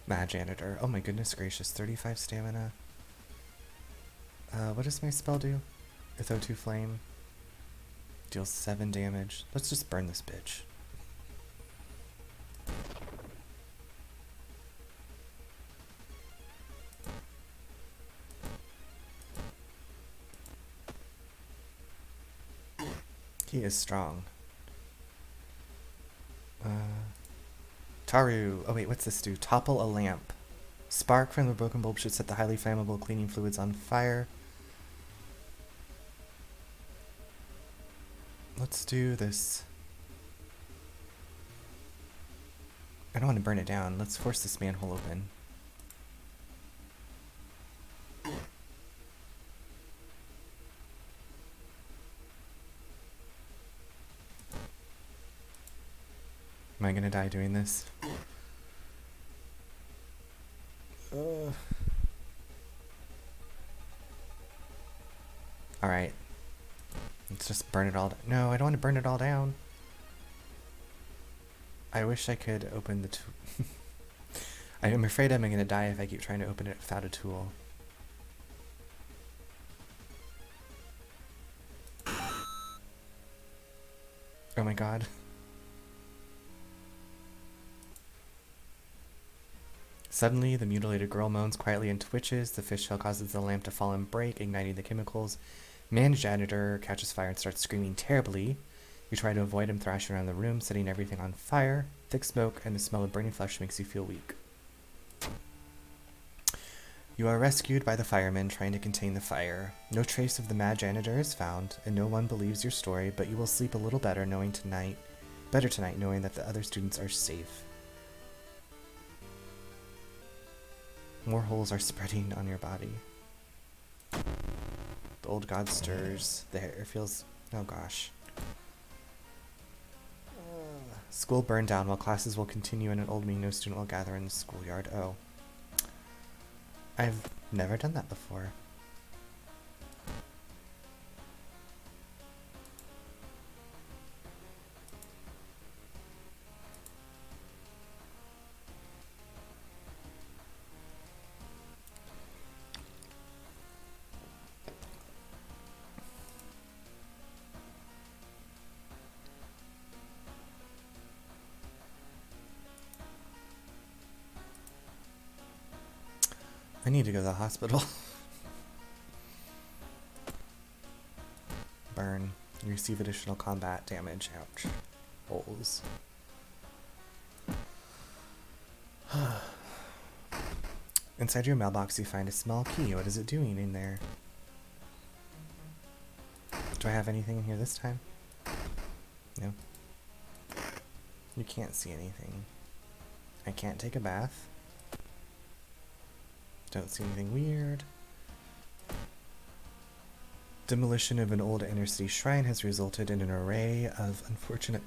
Mad janitor. Oh my goodness gracious. 35 stamina. What does my spell do? With O2 flame. Deals 7 damage. Let's just burn this bitch. He is strong. Taru. Oh wait, what's this do? Topple a lamp. Spark from the broken bulb should set the highly flammable cleaning fluids on fire. Let's do this. I don't want to burn it down. Let's force this manhole open. Am I gonna die doing this? Alright. Let's just burn it all down. No, I don't want to burn it all down. I wish I could open the tool. I'm afraid I'm gonna die if I keep trying to open it without a tool. Oh my god. Suddenly, the mutilated girl moans quietly and twitches. The fishtail causes the lamp to fall and break, igniting the chemicals. Janitor catches fire and starts screaming terribly. You try to avoid him thrashing around the room, setting everything on fire. Thick smoke and the smell of burning flesh makes you feel weak. You are rescued by the firemen trying to contain the fire. No trace of the mad janitor is found, and no one believes your story, but you will sleep a little better tonight knowing that the other students are safe. More holes are spreading on your body. The old god stirs. The hair feels... oh gosh. School burned down while classes will continue in an old meeting. No student will gather in the schoolyard. Oh. I've never done that before. I need to go to the hospital. Burn. You receive additional combat damage. Ouch. Holes. Inside your mailbox you find a small key. What is it doing in there? Do I have anything in here this time? No. You can't see anything. I can't take a bath. Don't see anything weird. Demolition of an old inner city shrine has resulted in an array of unfortunate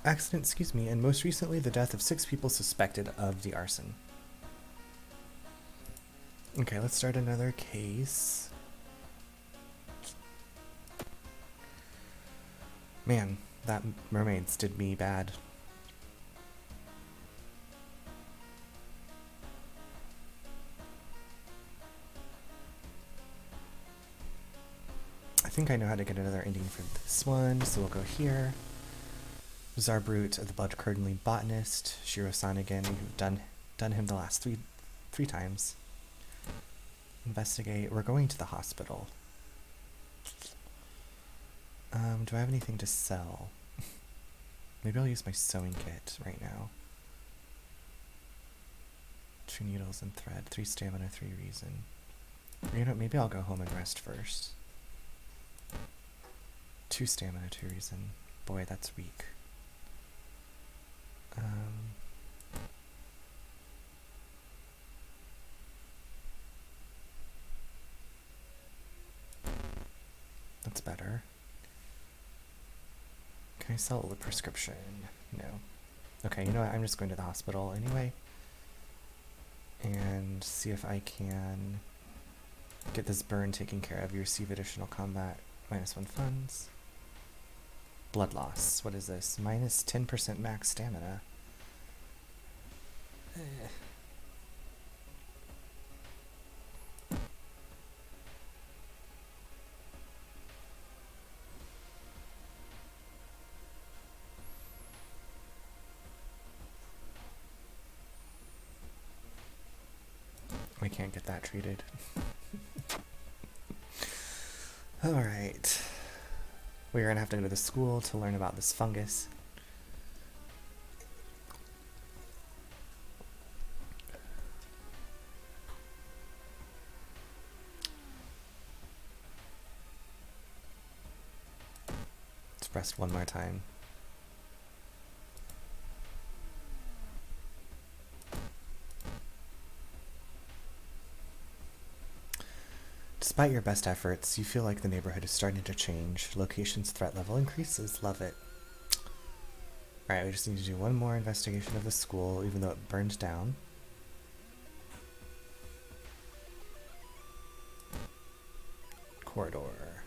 accidents, and most recently the death of 6 people suspected of the arson. Okay, let's start another case. Man, that mermaids did me bad. I think I know how to get another ending for this one, so we'll go here. Bizarre Brute, the blood-curdling botanist. Shiro-san again. You've done him the last three times. Investigate. We're going to the hospital. Do I have anything to sell? Maybe I'll use my sewing kit right now. 2 needles and thread. 3 stamina, 3 reason. You know, maybe I'll go home and rest first. 2 stamina, 2 reason. Boy, that's weak. That's better. Can I sell the prescription? No. Okay, you know what? I'm just going to the hospital anyway. And see if I can get this burn taken care of. You receive additional combat. -1 funds. Blood loss. What is this? Minus 10% max stamina. We can't get that treated. Alright. We're gonna have to go to the school to learn about this fungus. Let's rest one more time. Despite your best efforts, you feel like the neighborhood is starting to change. Location's threat level increases. Love it. Alright, we just need to do one more investigation of the school, even though it burned down. Corridor.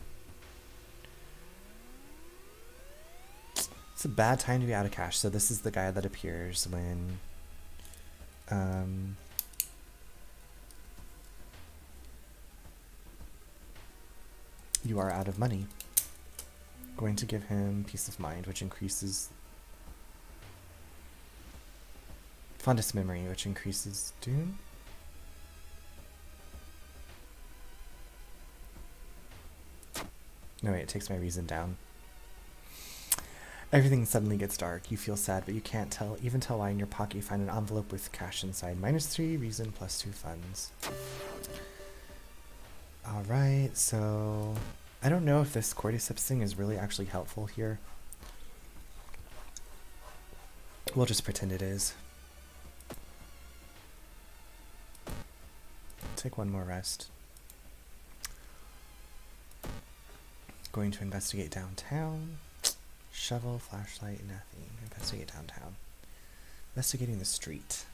It's a bad time to be out of cash, so this is the guy that appears when you are out of money. Going to give him peace of mind, which increases fondest memory, which increases doom. No, wait, it takes my reason down. Everything suddenly gets dark. You feel sad, but you can't even tell why. In your pocket, you find an envelope with cash inside. -3 reason, +2 funds. Alright, so I don't know if this cordyceps thing is really actually helpful here. We'll just pretend it is. Take one more rest. Going to investigate downtown. Shovel, flashlight, nothing. Investigate downtown. Investigating the street.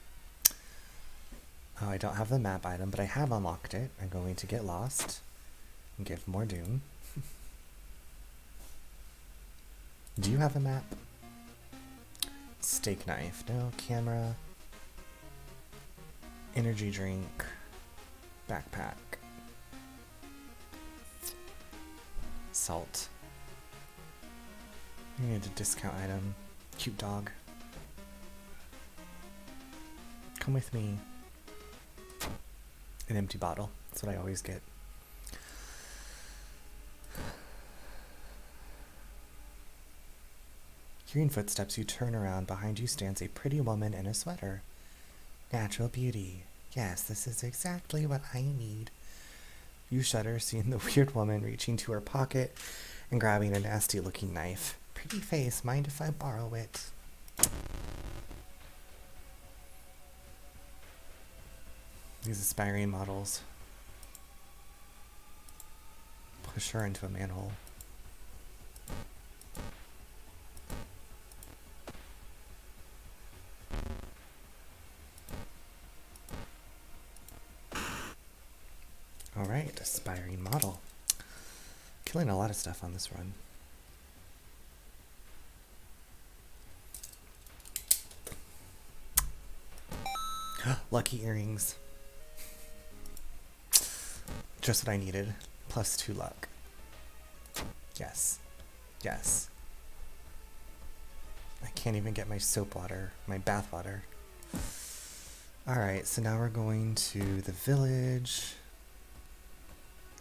Oh, I don't have the map item, but I have unlocked it. I'm going to get lost and give more doom. Do you have a map? Steak knife. No. Camera. Energy drink. Backpack. Salt. You need a discount item. Cute dog. Come with me. An empty bottle. That's what I always get. Hearing footsteps, you turn around. Behind you stands a pretty woman in a sweater. Natural beauty. Yes, this is exactly what I need. You shudder, seeing the weird woman reaching to her pocket and grabbing a nasty-looking knife. Pretty face, mind if I borrow it? These aspiring models. Push her into a manhole. Alright, aspiring model. Killing a lot of stuff on this run. Lucky earrings. Just what I needed. +2 luck. Yes. Yes. I can't even get my soap water, my bath water. Alright, so now we're going to the village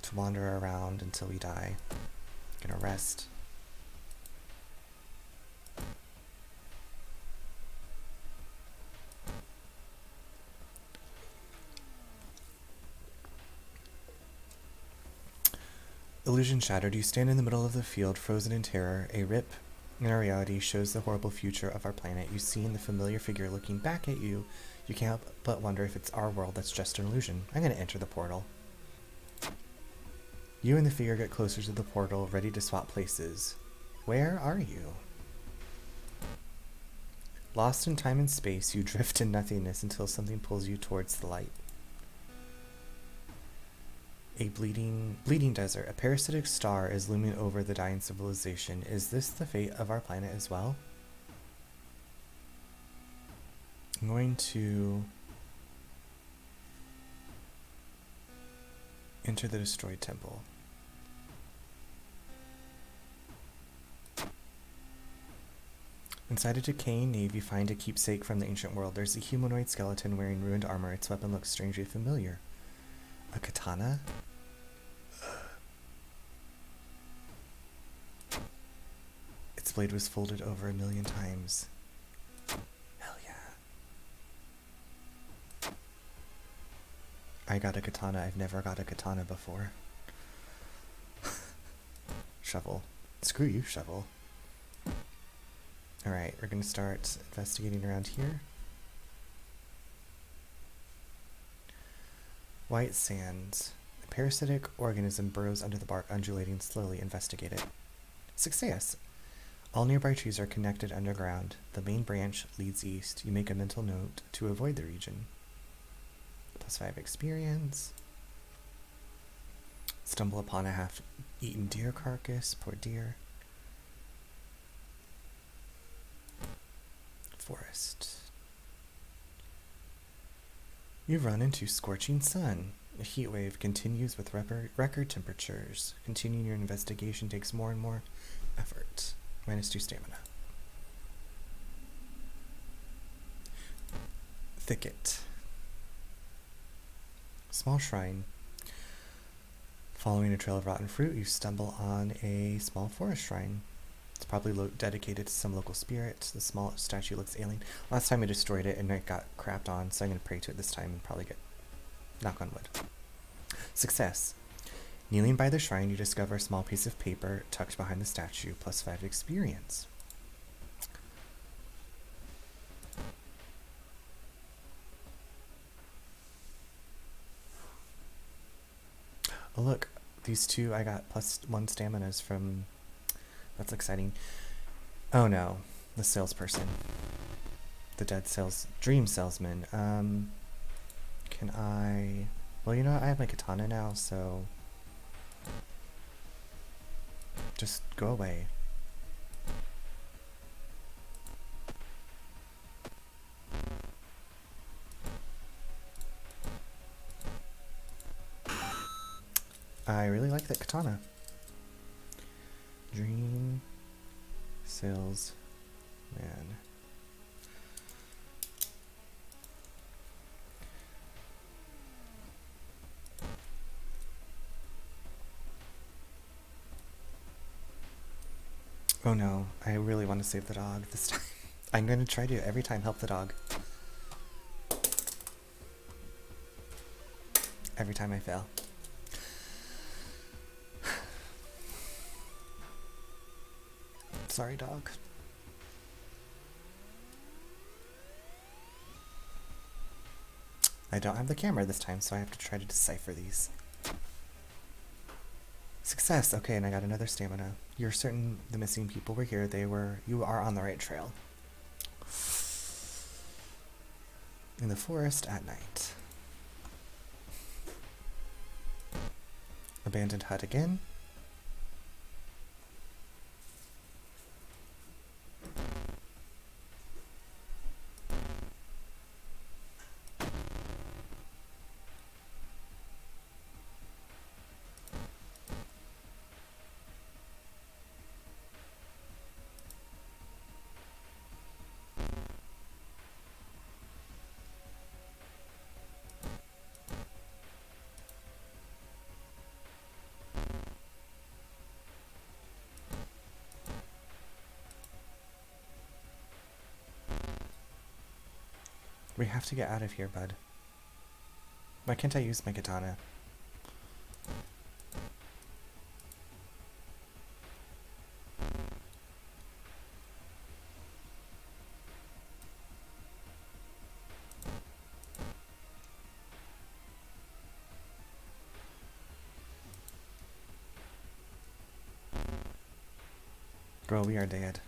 to wander around until we die. Gonna rest. Illusion shattered. You stand in the middle of the field, frozen in terror. A rip in our reality shows the horrible future of our planet. You see in the familiar figure looking back at you. You can't help but wonder if it's our world that's just an illusion. I'm going to enter the portal. You and the figure get closer to the portal, ready to swap places. Where are you? Lost in time and space, you drift in nothingness until something pulls you towards the light. A bleeding desert. A parasitic star is looming over the dying civilization. Is this the fate of our planet as well? I'm going to enter the destroyed temple. Inside a decaying nave, you find a keepsake from the ancient world. There's a humanoid skeleton wearing ruined armor. Its weapon looks strangely familiar. A katana? Its blade was folded over 1,000,000 times. Hell yeah. I got a katana. I've never got a katana before. Shovel. Screw you, shovel. Alright, we're gonna start investigating around here. White sands. A parasitic organism burrows under the bark, undulating slowly. Investigate it. Success! All nearby trees are connected underground. The main branch leads east. You make a mental note to avoid the region. +5 experience. Stumble upon a half-eaten deer carcass. Poor deer. Forest. You run into scorching sun. A heat wave continues with record temperatures. Continuing your investigation takes more and more Effort. -2 stamina. Thicket. Small shrine. Following a trail of rotten fruit, you stumble on a small forest shrine. It's probably dedicated to some local spirit. The small statue looks alien. Last time I destroyed it and it got crapped on, so I'm going to pray to it this time and probably get knock on wood. Success. Kneeling by the shrine, you discover a small piece of paper tucked behind the statue, +5 experience. Oh look, these two I got +1 staminas from. That's exciting. Oh no, the salesperson. The dead dream salesman. Can I... Well, you know what? I have my katana now, so... Just go away. I really like that katana. Dream salesman. Oh no, I really want to save the dog this time. I'm going to try to every time help the dog. Every time I fail. Sorry, dog. I don't have the camera this time, so I have to try to decipher these. Success! Okay, and I got another stamina. You're certain the missing people were here. You are on the right trail. In the forest at night. Abandoned hut again. We have to get out of here, bud. Why can't I use my katana? Girl, we are dead.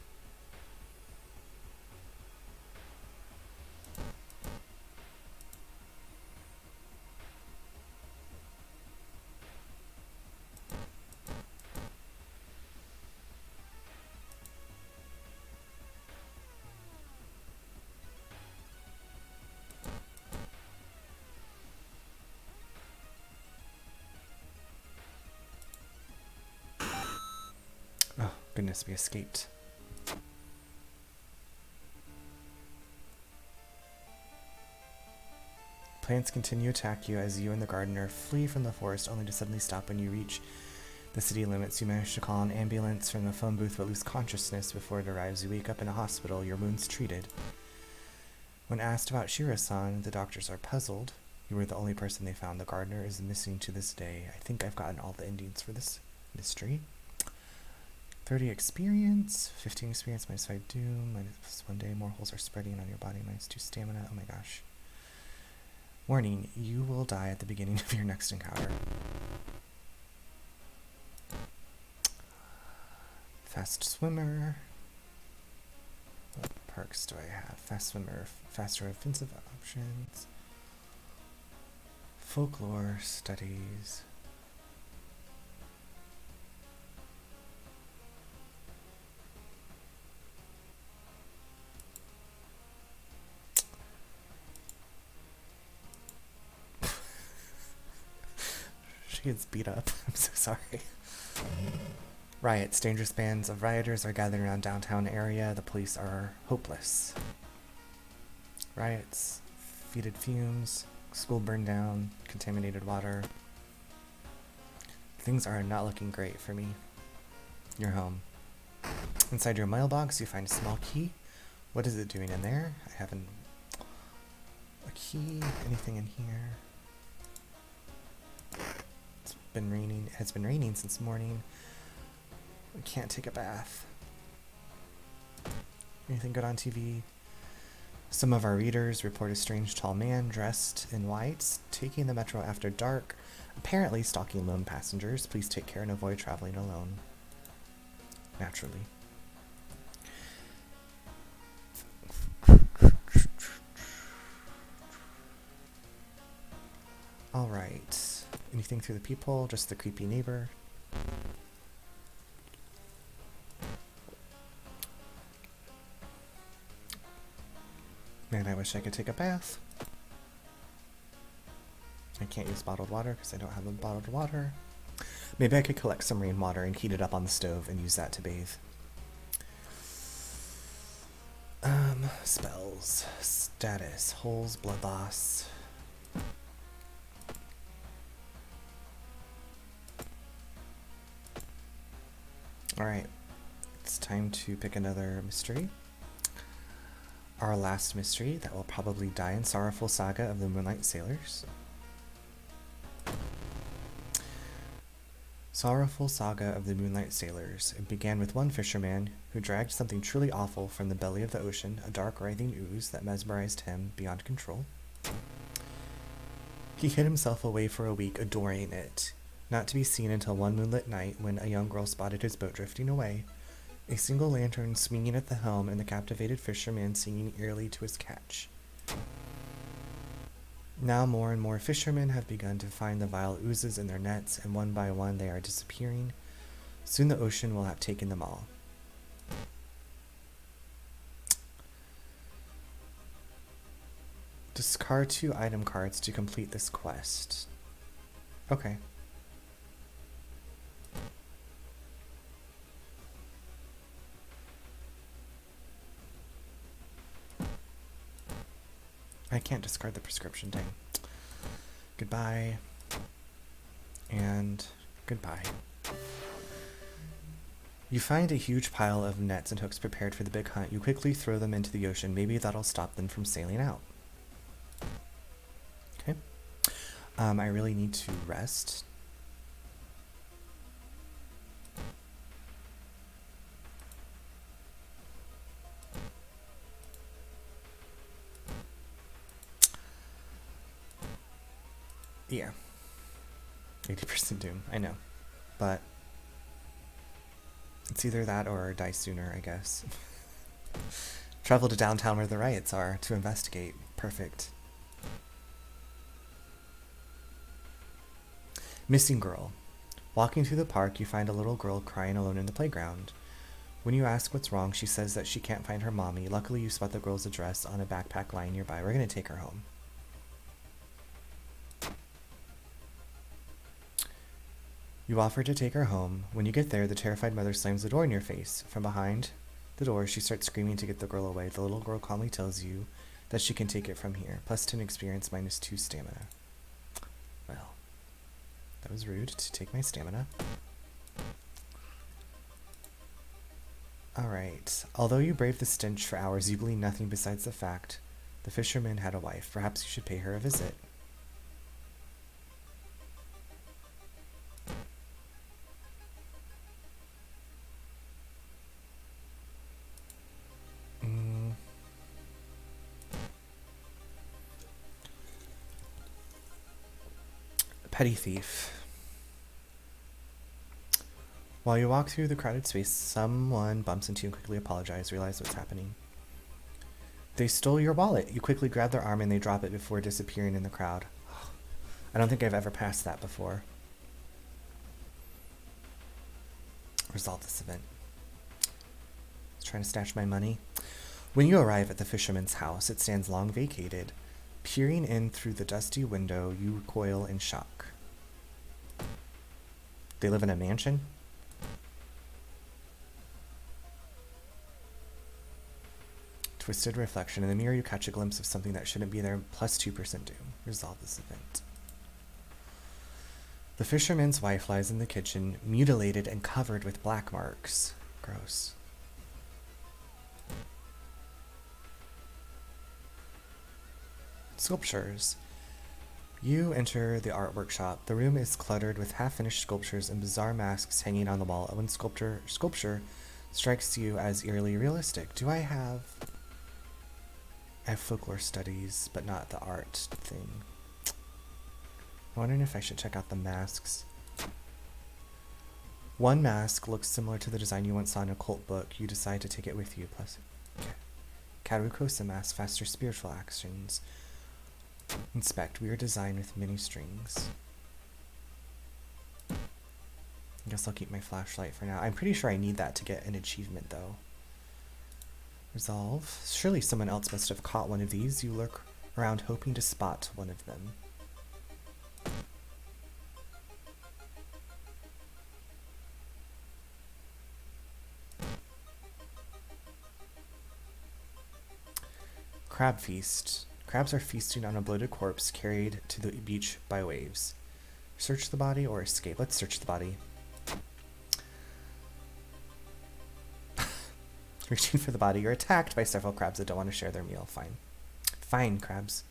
Oh, goodness, we escaped. Plants continue to attack you as you and the gardener flee from the forest, only to suddenly stop when you reach the city limits. You manage to call an ambulance from the phone booth but lose consciousness before it arrives. You wake up in a hospital, your wounds treated. When asked about Shiro-san, the doctors are puzzled. You were the only person they found. The gardener is missing to this day. I think I've gotten all the endings for this mystery. 30 experience, 15 experience, -5 doom, -1 day, more holes are spreading on your body, -2 stamina. Oh my gosh. Warning, you will die at the beginning of your next encounter. Fast swimmer. What perks do I have? Fast swimmer, faster offensive options. Folklore studies. She gets beat up. I'm so sorry. Riots. Dangerous bands of rioters are gathered around downtown area. The police are hopeless. Riots. Fetid fumes. School burned down. Contaminated water. Things are not looking great for me. You're home. Inside your mailbox, you find a small key. What is it doing in there? I haven't... A key? Anything in here? It's been raining. It has been raining since morning. We can't take a bath. Anything good on TV? Some of our readers report a strange tall man dressed in white taking the metro after dark, apparently stalking lone passengers. Please take care and avoid traveling alone. Naturally. Alright. Anything through the peephole? Just the creepy neighbor. Man, I wish I could take a bath. I can't use bottled water because I don't have a bottled water. Maybe I could collect some rainwater and heat it up on the stove and use that to bathe. Spells. Status. Holes. Blood loss. Alright. It's time to pick another mystery. Our last mystery that will probably die in Sorrowful Saga of the Moonlight Sailors. Sorrowful Saga of the Moonlight Sailors. It began with one fisherman who dragged something truly awful from the belly of the ocean, a dark writhing ooze that mesmerized him beyond control. He hid himself away for a week, adoring it, not to be seen until one moonlit night when a young girl spotted his boat drifting away, a single lantern swinging at the helm and the captivated fisherman singing eerily to his catch. Now more and more fishermen have begun to find the vile oozes in their nets, and one by one they are disappearing. Soon the ocean will have taken them all. Discard 2 item cards to complete this quest. Okay. I can't discard the prescription, dang. Goodbye. And goodbye. You find a huge pile of nets and hooks prepared for the big hunt. You quickly throw them into the ocean. Maybe that'll stop them from sailing out. Okay. I really need to rest. Yeah. 80% doom, I know. But it's either that or die sooner, I guess. Travel to downtown where the riots are to investigate. Perfect. Missing girl. Walking through the park, you find a little girl crying alone in the playground. When you ask what's wrong, she says that she can't find her mommy. Luckily, you spot the girl's address on a backpack lying nearby. We're going to take her home. You offer to take her home. When you get there, the terrified mother slams the door in your face. From behind the door, she starts screaming to get the girl away. The little girl calmly tells you that she can take it from here. Plus 10 experience, minus 2 stamina. Well, that was rude to take my stamina. Alright. Although you braved the stench for hours, you glean nothing besides the fact the fisherman had a wife. Perhaps you should pay her a visit. Petty thief. While you walk through the crowded space, someone bumps into you and quickly apologizes, realize what's happening. They stole your wallet. You quickly grab their arm and they drop it before disappearing in the crowd. I don't think I've ever passed that before. Resolve this event. Let's try to stash my money. When you arrive at the fisherman's house, it stands long vacated. Peering in through the dusty window, you recoil in shock. They live in a mansion? Twisted reflection. In the mirror, you catch a glimpse of something that shouldn't be there. Plus 2% doom. Resolve this event. The fisherman's wife lies in the kitchen, mutilated and covered with black marks. Gross. Sculptures. You enter the art workshop. The room is cluttered with half-finished sculptures and bizarre masks hanging on the wall. One sculpture strikes you as eerily realistic. I have folklore studies, but not the art thing. I'm wondering if I should check out the masks. One mask looks similar to the design you once saw in a cult book. You decide to take it with you. Plus, Karukosa mask, faster spiritual actions. Inspect, weird design with mini strings. I guess I'll keep my flashlight for now. I'm pretty sure I need that to get an achievement, though. Resolve. Surely someone else must have caught one of these. You lurk around hoping to spot one of them. Crab feast. Crabs are feasting on a bloated corpse carried to the beach by waves. Search the body or escape? Let's search the body. Reaching for the body, you're attacked by several crabs that don't want to share their meal. Fine. Fine, crabs.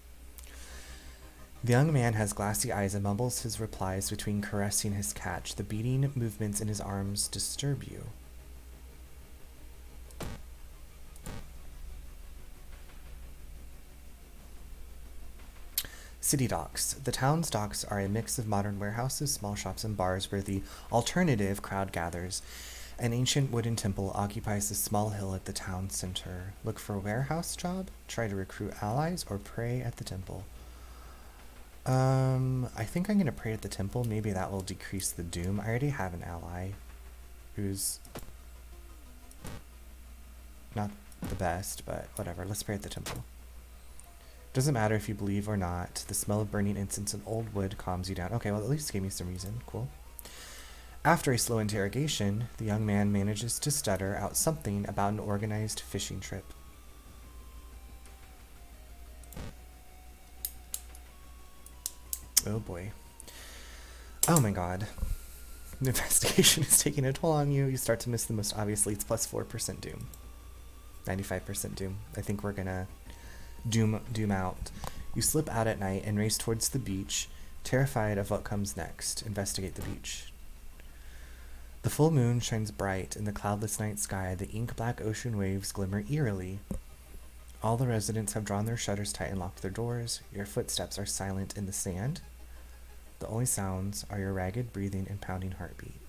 The young man has glassy eyes and mumbles his replies between caressing his catch. The beating movements in his arms disturb you. City docks. The town's docks are a mix of modern warehouses, small shops, and bars where the alternative crowd gathers. An ancient wooden temple occupies a small hill at the town center. Look for a warehouse job, try to recruit allies, or pray at the temple. I think I'm going to pray at the temple. Maybe that will decrease the doom. I already have an ally who's not the best, but whatever. Let's pray at the temple. Doesn't matter if you believe or not. The smell of burning incense and old wood calms you down. Okay, well, at least gave me some reason. Cool. After a slow interrogation, the young man manages to stutter out something about an organized fishing trip. Oh boy. Oh my god. The investigation is taking a toll on you. You start to miss the most obvious leads. Plus 4% doom. 95% doom. I think we're gonna doom out. You slip out at night and race towards the beach, terrified of what comes next. Investigate the beach. The full moon shines bright in the cloudless night sky. The ink-black ocean waves glimmer eerily. All the residents have drawn their shutters tight and locked their doors. Your footsteps are silent in the sand. The only sounds are your ragged breathing and pounding heartbeat.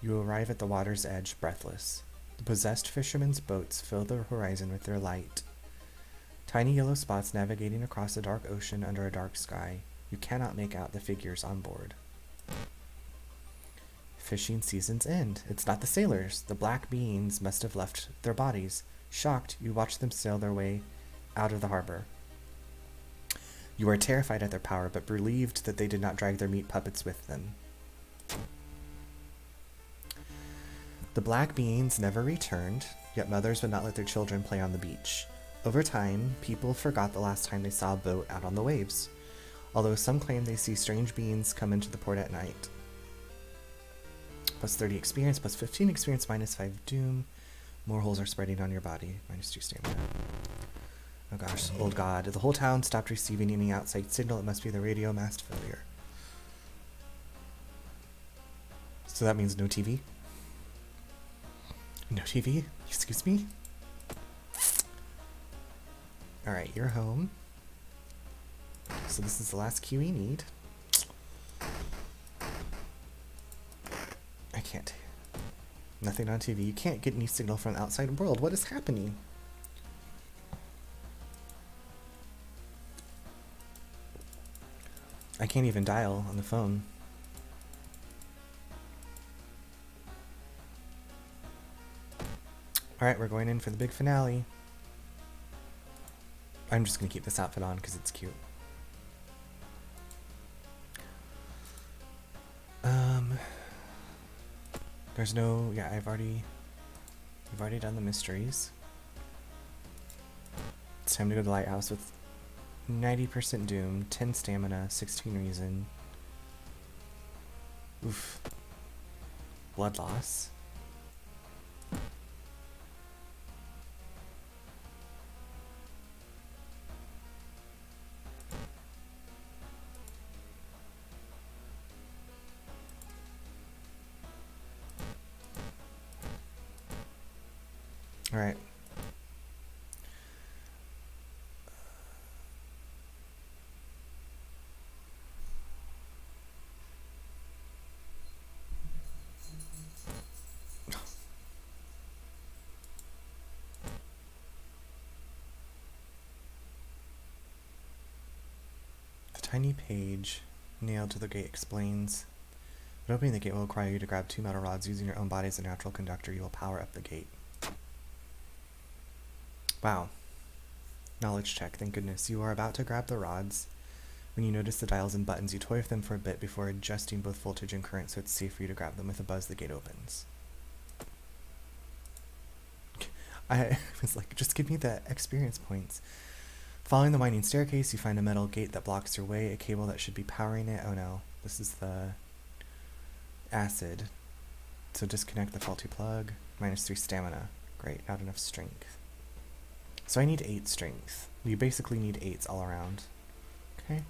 You arrive at the water's edge, breathless. The possessed fishermen's boats fill the horizon with their light. Tiny yellow spots navigating across a dark ocean under a dark sky. You cannot make out the figures on board. Fishing season's end. It's not the sailors. The black beings must have left their bodies. Shocked, you watch them sail their way out of the harbor. You are terrified at their power, but relieved that they did not drag their meat puppets with them. The black beings never returned, yet mothers would not let their children play on the beach. Over time, people forgot the last time they saw a boat out on the waves, although some claim they see strange beings come into the port at night. Plus 30 experience, plus 15 experience, minus 5 doom. More holes are spreading on your body, minus 2 stamina. Oh gosh, old god. The whole town stopped receiving any outside signal. It must be the radio mast failure. So that means no TV? No TV? Excuse me? Alright, you're home. So this is the last key we need. I can't. Nothing on TV. You can't get any signal from the outside world. What is happening? I can't even dial on the phone. Alright, we're going in for the big finale. I'm just going to keep this outfit on because it's cute. There's no... Yeah, we've already done the mysteries. It's time to go to the lighthouse with 90% doom, 10 stamina, 16 reason. Oof. Blood loss. Alright. The tiny page nailed to the gate explains, but opening the gate will require you to grab 2 metal rods. Using your own body as a natural conductor, you will power up the gate. Wow. Knowledge check, thank goodness. You are about to grab the rods when you notice the dials and buttons. You toy with them for a bit before adjusting both voltage and current so it's safe for you to grab them. With a buzz, the gate opens. I was like, just give me the experience points. Following the winding staircase, you find a metal gate that blocks your way, a cable that should be powering it. Oh no, this is the acid. So disconnect the faulty plug. -3 stamina. Great, not enough strength. So I need 8 strength. You basically need 8s all around. Okay.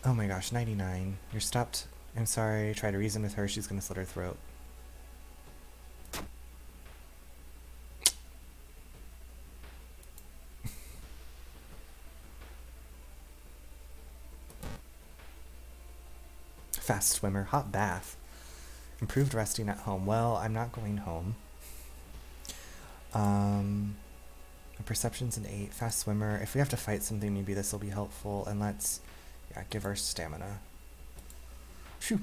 Oh my gosh, 99. You're stopped. I'm sorry, try to reason with her, she's gonna slit her throat. Fast swimmer, hot bath. Improved resting at home. Well, I'm not going home. Perception's an 8. Fast swimmer. If we have to fight something, maybe this will be helpful. And let's, yeah, give our stamina. Phew.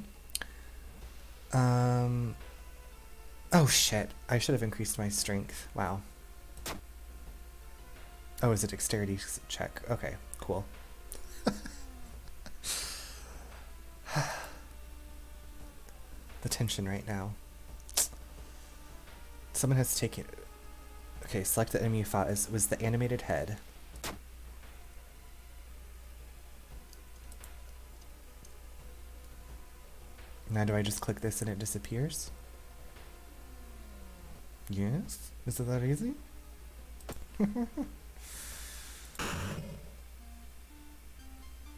Oh shit. I should have increased my strength. Wow. Oh, is it dexterity check? Okay, cool. The tension right now. Someone has taken... Okay, select the enemy you fought. Was the animated head. Now do I just click this and it disappears? Yes? Is it that easy?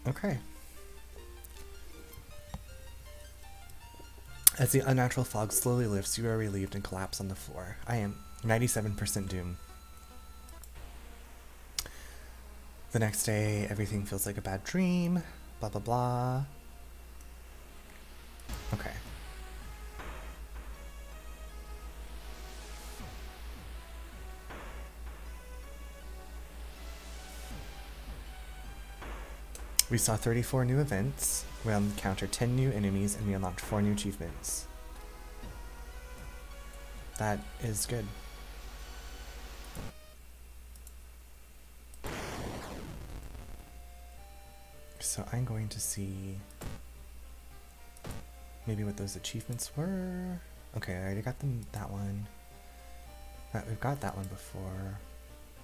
Okay. As the unnatural fog slowly lifts, you are relieved and collapse on the floor. I am 97% doom. The next day, everything feels like a bad dream. Blah, blah, blah. Okay. We saw 34 new events, we encountered 10 new enemies, and we unlocked 4 new achievements. That is good. So I'm going to see maybe what those achievements were. Okay, I already got them, that one. We've got that one before.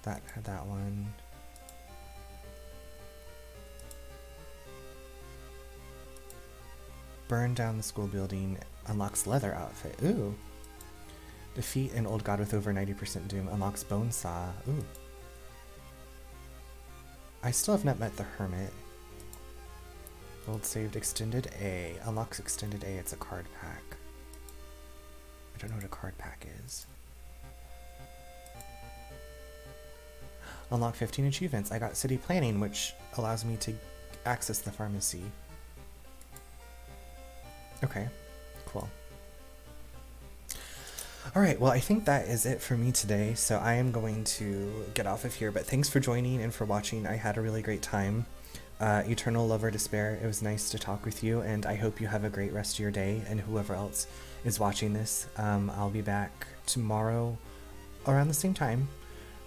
That had that one. Burn down the school building, unlocks leather outfit. Ooh. Defeat an old god with over 90% doom, unlocks bone saw. Ooh. I still have not met the hermit. Old saved extended A. Unlocks extended A, it's a card pack. I don't know what a card pack is. Unlock 15 achievements. I got city planning, which allows me to access the pharmacy. Okay, cool. Alright, well I think that is it for me today, so I am going to get off of here, but thanks for joining and for watching. I had a really great time. Eternal Lover Despair, it was nice to talk with you, and I hope you have a great rest of your day, and whoever else is watching this. I'll be back tomorrow around the same time.